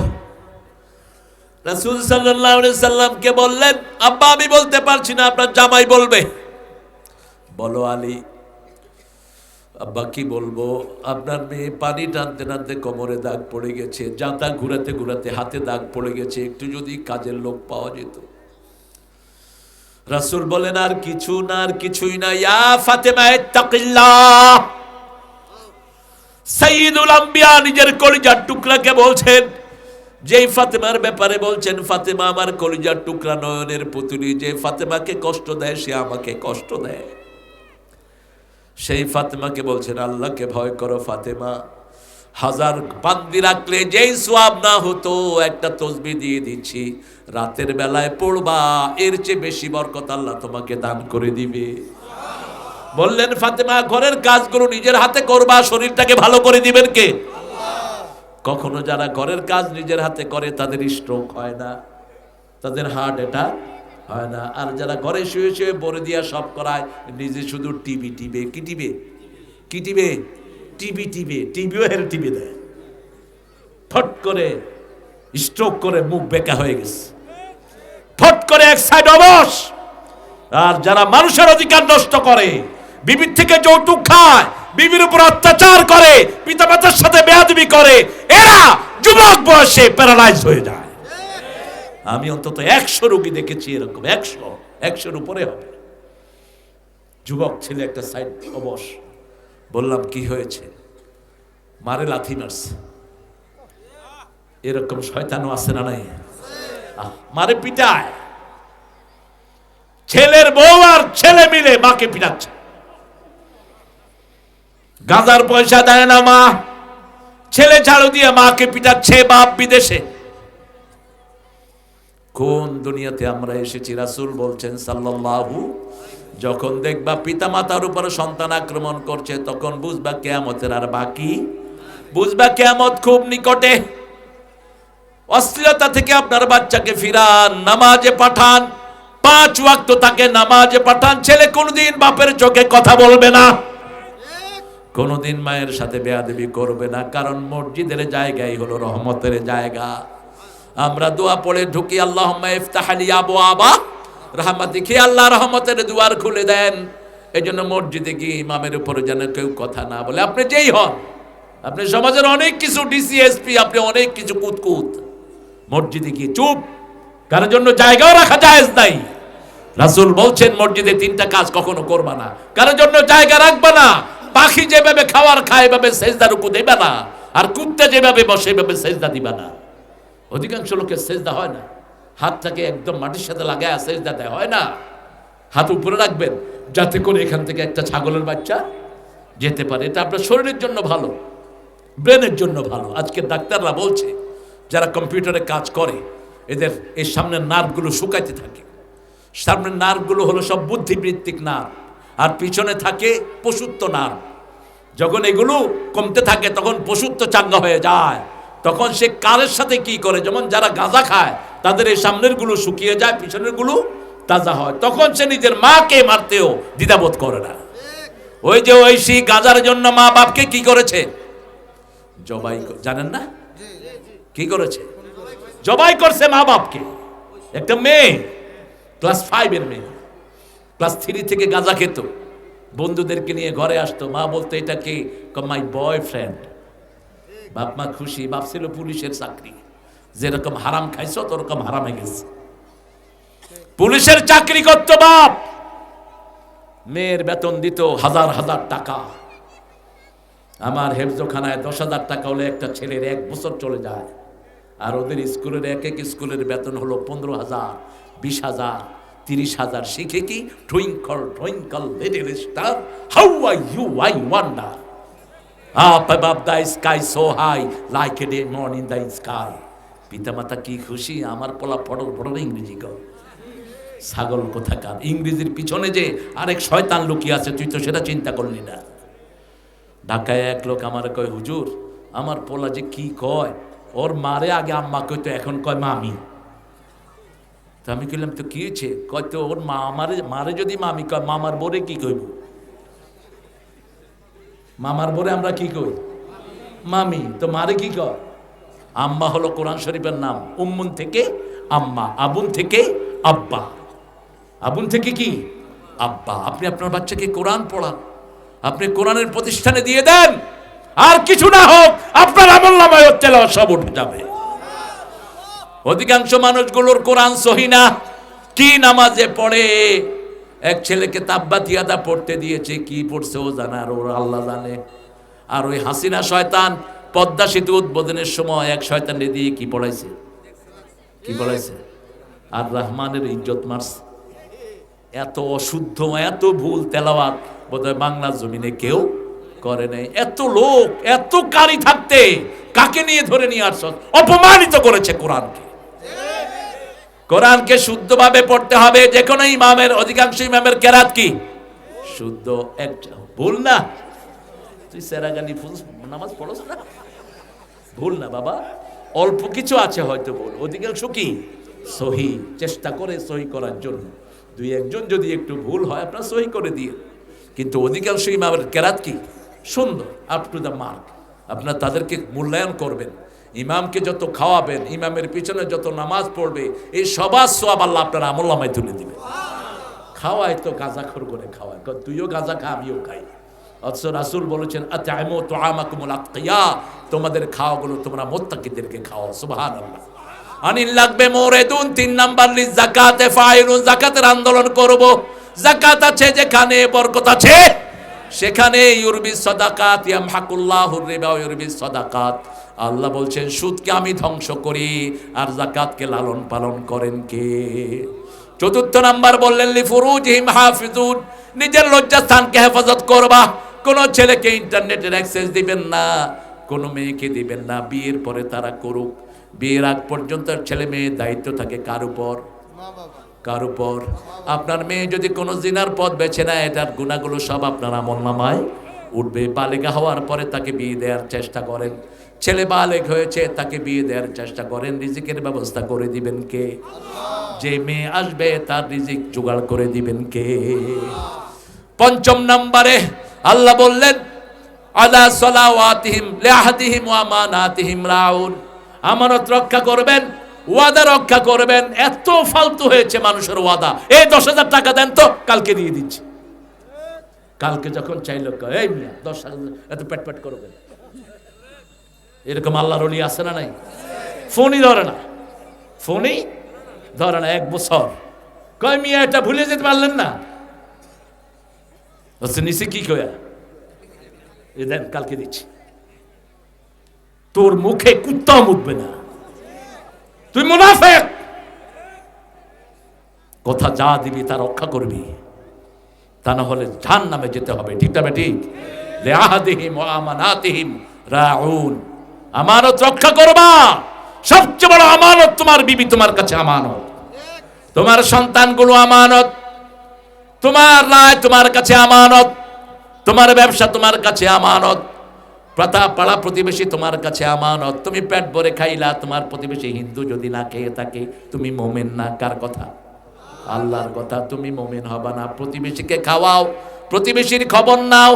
রাসূল সাল্লাল্লাহু আলাইহি ওয়াসাল্লামকে বললেন, আব্বা আমি বলতে পারছি না, আপনার জামাই বলবে। বলো আলী। আব্বা কি বলবো, আপনার মেয়ে পানি টানতে টানতে কোমরে দাগ পড়ে গেছে, জাঁতা ঘুরাতে ঘুরাতে হাতে দাগ পড়ে গেছে, একটু যদি কাজের লোক পাওয়া যেত। রাসূল বলেন, আর কিছু না, আর কিছুই না, ইয়া ফাতেমা ইত্তাকিল্লাহ। সাইয়্যিদুল আম্বিয়া নিজের কলিজার টুকরাকে বলছেন, যেই ফাতেমার ব্যাপারে বলছেন, ফাতেমা আমার কলিজার টুকরা, নয়নের পুতুলি, যে ফাতেমাকে কষ্ট দেয় সে আমাকে কষ্ট দেয়। সেই ফাতেমাকে বলছেন, আল্লাহকে ভয় করো ফাতেমা, 1000 বান্দি রাখলে যেই সওয়াব না হতো, একটা তসবিহ দিয়ে দিচ্ছি, রাতের বেলায় পড়বা, এর চেয়ে বেশি বরকত আল্লাহ তোমাকে দান করে দিবে। বললেন ফাতেমা ঘরের কাজগুলো নিজের হাতে করবা, শরীরটাকে ভালো করে দিবেন কে? কখনো যারা ঘরের কাজ নিজের হাতে করে তাদের স্ট্রোক হয় না, তাদের হার্ট অ্যাটাক হয় না। আর যারা ঘরে শুয়ে শুয়ে বলে দিয়া সব করায়, নিজে শুধু টিভি টিবে, কি টিবে, কি টিবে, টিভি টিবে, টিভিও হের টিভি দেয়, ফট করে স্ট্রোক করে মুখ বেঁকা হয়ে গেছে, ফট করে এক সাইড অবশ। আর যারা মানুষের অধিকার নষ্ট করে, বিবির থেকে যৌতুক খায়, বিবির উপর অত্যাচার করে, পিতামাতার সাথে বেয়াদবি করে, এরা যুবক বয়সে প্যারালাইজ হয়ে যায়। আমি অন্তত 100 রোগী দেখেছি এরকম, 100-100-র উপরে হবে। যুবক ছেলে একটা সাইড অবশ। বললাম কি হয়েছে? মারে লাথি মারছে। এরকম শয়তানও আছে না নাই? মারে পিটায়, ছেলের বউ আর ছেলে মিলে মাকে পিটাচ্ছে। গাঁজার পয়সা দেয় না মা, ছেলে ঝাড়ু দিয়ে মাকে পিটাচ্ছে, বাপ বিদেশে। কোন দুনিয়াতে আমরা এসেছি? রাসূল বলছেন সাল্লাল্লাহু, যখন দেখবা পিতামাতার উপর সন্তান আক্রমণ করছে তখন বুঝবা কিয়ামতের আর বাকি, বুঝবা কিয়ামত খুব নিকটে। অশ্লীলতা থেকে আপনার বাচ্চাকে ফিরান, নামাজে পাঠান, 5 ওয়াক্ত তাকে নামাজে পাঠান। ছেলে কোনোদিন বাপের চোখে কথা বলবে না, কোনোদিন মায়ের সাথে বেয়াদবি করবে না, কারণ মসজিদের জায়গাই হলো রহমতের জায়গা। আমরা দোয়া পড়ে ঢুকি, আল্লাহুম্মা ইফতাহ লি আবওয়াবা রাহমাতিক, আল্লাহ রহমতের দুয়ার খুলে দেন। এজন্য মসজিদে গিয়ে ইমামের উপরে যেন কেউ কথা না বলে। আপনি যেই হন, আপনি সমাজের অনেক কিছু ডিসিএসপি, আপনি অনেক কিছু কুতকুত, মসজিদে গিয়ে চুপ, কারোর জন্য জায়গাও রাখা জায়েজ নাই। রাসূল বলছেন মসজিদে 3টা কাজ কখনো করবা না, কারোর জন্য জায়গা রাখবা না। পাখি যেভাবে খাবার খায় এভাবে সেজদা রুকু দিবা না, আর কুত্তা যেভাবে বসে এভাবে সেজদা দিবা না। অধিকাংশ লোকের সেজদা হয় না, হাতটাকে একদম মাটির সাথে লাগায় সেজদা দেয়, হয় না। হাত উপরে রাখবেন যাতে করে এখান থেকে একটা ছাগলের বাচ্চা যেতে পারে। এটা আপনার শরীরের জন্য ভালো, ব্রেনের জন্য ভালো। আজকে ডাক্তাররা বলছে যারা কম্পিউটারে কাজ করে এদের এই সামনের নার্ভগুলো শুকাইতে থাকে। সামনের নার্ভগুলো হলো সব বুদ্ধিবৃত্তিক নার্ভ, আর পিছনে থাকে পশুত্ব নার্ভ। যখন এগুলো কমতে থাকে তখন পশুত্ব চাঙ্গা হয়ে যায়। তখন সে কারের সাথে কি করে, যেমন যারা গাঁজা খায় তাদের এই সামনের গুলো শুকিয়ে যায়, পিছনের গুলো তাজা হয়। তখন সে নিজের মাকে মারতেও দ্বিধাবোধ করে না। ওই যে ঐশী গাঁজার জন্য মা বাপকে কি করেছে? জবাই। জানেন না কি করেছে? জবাই করছে মা বাপকে। একটা মেয়ে ক্লাস 5 এর মেয়ে, ক্লাস 3 থেকে গাঁজা খেত, বন্ধুদেরকে নিয়ে ঘরে আসতো। মা বলতো এটা কি? My boyfriend. বাপ মা খুশি। বাপ ছিল পুলিশের চাকরি, যেরকম হারাম খাইছো তোরকম হারামে গেছে। পুলিশের চাকরি করতো বাপ, মেয়ের বেতন দিত 1000 টাকা। আমার হেফজোখানায় 10,000 টাকা হলে একটা ছেলের 1 বছর চলে যায়। আর ওদের স্কুলের এক স্কুলের বেতন হলো 15,000, 20,000, 30,000। শিখে কি? Twinkle twinkle little star how are you I wonder, up above the sky so high like a diamond in the sky। পিতামাতা কি খুশি, আমার পোলা ফটর ফটর ইংরেজি কর। ছাগল কোথাকার, ইংরেজির পিছনে যে আরেক শয়তান লুকিয়ে আছে তুই তো সেটা চিন্তা করলি না। ঢাকায় এক লোক আমার কয়, হুজুর আমার পোলা যে কি কয়, ওর মারে আগে আম্মা কইতো, এখন কয় মামি। তো আমি কইলাম তো কি হয়েছে? কয় তো ওর মা মারে যদি মামি কয়, মামার বোরে কি কইব? মামার বোরে আমরা কি কই? মামি। তো মারে কি কয়? আম্মা হলো কোরআন শরীফের নাম। উম্মুন থেকে আম্মা, আবুন থেকে আব্বা। আবুন থেকে কি? আব্বা। আপনি আপনার বাচ্চাকে কোরআন পড়ান, আপনি কোরআনের প্রতিষ্ঠানে দিয়ে দেন, আর কিছু না হোক আপনার আমলনামায় তেলাওয়াত সব উঠে যাবে। অধিকাংশ মানুষগুলোর কোরআন সহি না, কি নামাজে পড়ে। এক ছেলেকে তাব্বাতিয়াদা পড়তে দিয়েছে, কি পড়ছে ও জানে আর ওর আল্লাহ জানে। আর ওই হাসিনা শয়তান পদ্মা সেতু উদ্বোধনের সময় এক শয়তানে দিয়ে কি পড়াইছে? কি পড়াইছে? আর রহমানের ইজ্জত মারছে। এত অশুদ্ধ, এত ভুল তেলাওয়াত বোধহয় বাংলার জমিনে কেউ করে নাই। এত লোক, এত কারি থাকতে কাকে নিয়ে ধরে নিয়ে আসছ? অপমানিত করেছে কোরআনকে। কোরআনকে শুদ্ধভাবে পড়তে হবে। যে কোনো ইমামের, অধিকাংশ ইমামের কেরাত কি শুদ্ধ একটা ভুল না। তুই সেরাগানি নামাজ পড়স না, ভুল না বাবা, অল্প কিছু আছে হয়তো ভুল, অধিকাংশ কি সহি। চেষ্টা করে সহি করার জন্য, দুই একজন যদি একটু ভুল হয় আপনার সহি করে দিয়ে, কিন্তু অধিকাংশ ইমামের কেরাত কি সুন্দর, আপ টু দ্য মার্ক। আপনার তাদেরকে মূল্যায়ন করবেন, ইমামকে যত খাওয়াবেন, ইমামের পিছনে যত নামাজ পড়বে, এই সবার সওয়াব আল্লাহ আপনার আমলনামায় তুলে দিবে। খাওয়ায় তো গাঁজাখোর করে খাওয়ায়, তুইও গাঁজা খা আমিও খাই। অথচ রাসূল বলেছেন আত'ইমু তুআমাকুমুল আতকিয়া, তোমাদের খাওয়াগুলো তোমরা মুত্তাকিদেরকে খাওয়াও। সুবহানাল্লাহ। আনিল লাগবে মুরিদুন, 3 নাম্বার লিজ যাকাতে ফাইলুন, যাকাতের আন্দোলন করব। যাকাত আছে যেখানে, বরকত আছে সেখানে। ইউরবি সাদাকাত ইয়ামহাকুল্লাহুর রিবা ওয়া ইউরবি সাদাকাত। আল্লাহ বলছেন সুদকে আমি ধ্বংস করি, আর যাকাতকে লালন পালন করেন কে? 4 নাম্বার বললেন লিফুরুজিহিম হাফিজুন, নিজের লজ্জাস্থানকে হেফাজত করবা। কোন ছেলেকে ইন্টারনেটের অ্যাক্সেস দিবেন না, কোন মেয়েকে দিবেন না। বিয়ের পরে তারা করুক, বিয়ের আগ পর্যন্ত ছেলে মেয়ের দায়িত্ব থাকে কার উপর? কার উপর? আপনার মেয়ে যদি কোনো জিনার পথ বেছে নেয়, এটার গুনাহগুলো সব আপনার আমলনামায় উঠবে। বালেগা হওয়ার পরে তাকে বিয়ে দেওয়ার চেষ্টা করেন। ছেলে বালেগ হয়েছে, তাকে বিয়ে দেওয়ার চেষ্টা করেন। রিজিকের ব্যবস্থা করে দিবেন কে? যে মেয়ে আসবে তার রিজিক জোগাড় করে দিবেন কে? 5 নম্বরে আল্লাহ বললেন আলা সালাওয়াতিহিম লিআহদিহিম ওয়া আমানাতিহিম রাউন, আমানত রক্ষা করবেন, ওয়াদা রক্ষা করবেন। এত ফালতু হয়েছে মানুষের ওয়াদা, এই 10,000 টাকা দেন তো কালকে দিয়ে দিচ্ছি। কালকে যখন চাইলো এই মিয়া 10,000 এত পেট পেট করবেন, এরকম আল্লাহর ওলি আছে না নাই? ফোনই ধরে না, ফোনই ধরে না। 1 বছর কয় মিয়া এটা ভুলে যেতে পারলেন না? হচ্ছে নিচে কি কয়া এ দেন কালকে দিচ্ছি। তোর মুখে কুত্তাও মুতবে না, তুই মুনাফিক। কথা যা দিবি তা রক্ষা করবি, তা না হলে জাহান্নামে যেতে হবে। ঠিক না ঠিক? লিআহদিহিম ওয়া আমানাতিহিম রাউন, আমানত রক্ষা করবা। সবচেয়ে বড় আমানত তোমার বিবি তোমার কাছে আমানত, তোমার সন্তানগুলো আমানত, তোমার রায় তোমার কাছে আমানত, তোমার ব্যবসা তোমার কাছে আমানত, পাড়া প্রতিবেশী তোমার কাছে আমানত। তুমি পেট ভরে খাইলা, তোমার প্রতিবেশী হিন্দু যদি না খেয়ে থাকে তুমি মুমিন না। কার কথা? আল্লাহর কথা। তুমি মুমিন হবা না। প্রতিবেশীকে খাওয়াও, প্রতিবেশীর খবর নাও।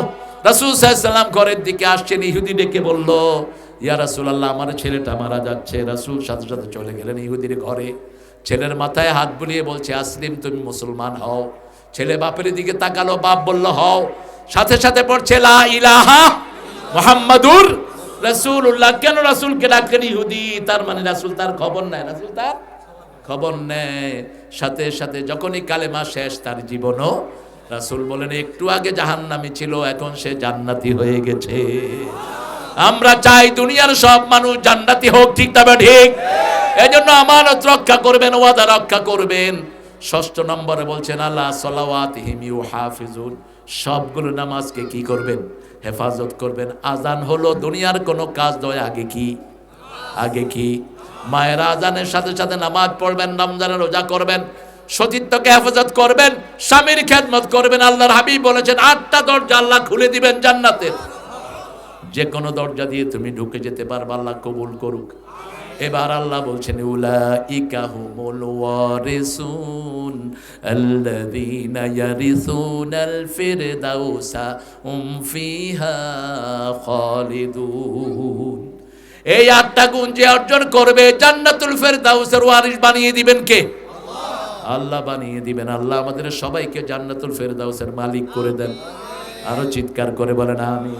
রাসূল সাল্লাল্লাহু আলাইহি ওয়াসাল্লাম ঘরের দিকে আসছেন, ইহুদি ডেকে বলল ইয়া রাসূলুল্লাহ আমার ছেলেটা মারা যাচ্ছে। রাসূল সাথে সাথে চলে গেলেন ইহুদির ঘরে, ছেলের মাথায় হাত বুলিয়ে বলছে আসলিম, তুমি মুসলমান হও। ছেলে বাপের দিকে তাকালো, বাপ বলল হও। সাথে সাথে পড়ছে লা ইলাহা মুহাম্মাদুর রাসূলুল্লাহ। কেন রাসূলকে ডাকলেন ইহুদি? তার মানে রাসূল তার খবর নেয়, রাসূল তার খবর নেয়। সাথে সাথে যখনই কালেমা শেষ, তার জীবনও, রাসূল বলেন একটু আগে জাহান্নামী ছিল, এখন সে জান্নাতি হয়ে গেছে। আমরা চাই দুনিয়ার সব মানুষ জান্নাতি হোক। ঠিক তবে ঠিক? এজন্য আমানত রক্ষা করবেন, ওয়াদা রক্ষা করবেন। 6 নম্বরে বলছেন আলা সালাওয়াতিহিম ইউহাফিজুন, সবগুলো নামাজকে কি করবেন? হেফাজত করবেন। আজান হলো দুনিয়ার কোনো কাজ নয়, আগে কি? আগে কি? মায়ের আজানের সাথে সাথে নামাজ পড়বেন, রমজানের রোজা করবেন, সতীত্বকে হেফাজত করবেন, স্বামীর খেদমত করবেন। আল্লাহর হাবিব বলেছেন 8টা দরজা আল্লাহ খুলে দিবেন জান্নাতের, যে কোনো দরজা দিয়ে তুমি ঢুকে যেতে পারবে। আল্লাহ কবুল করুক। এবার আল্লাহ বলছেন উলাইকা হুমুল ওয়ারিসুন আল্লাযীনা ইয়ারিসুনাল ফিরদাউসা হুম ফিহা খালিদুন। এই 8টা গুণ যে অর্জন করবে, জান্নাতুল ফিরদাউসের ওয়ারিস বানিয়ে দিবেন কে? আল্লাহ বানিয়ে দিবেন। আল্লাহ আমাদের সবাইকে জান্নাতুল ফিরদাউসের মালিক করে দেন। আরো চিৎকার করে বলেন আমিন।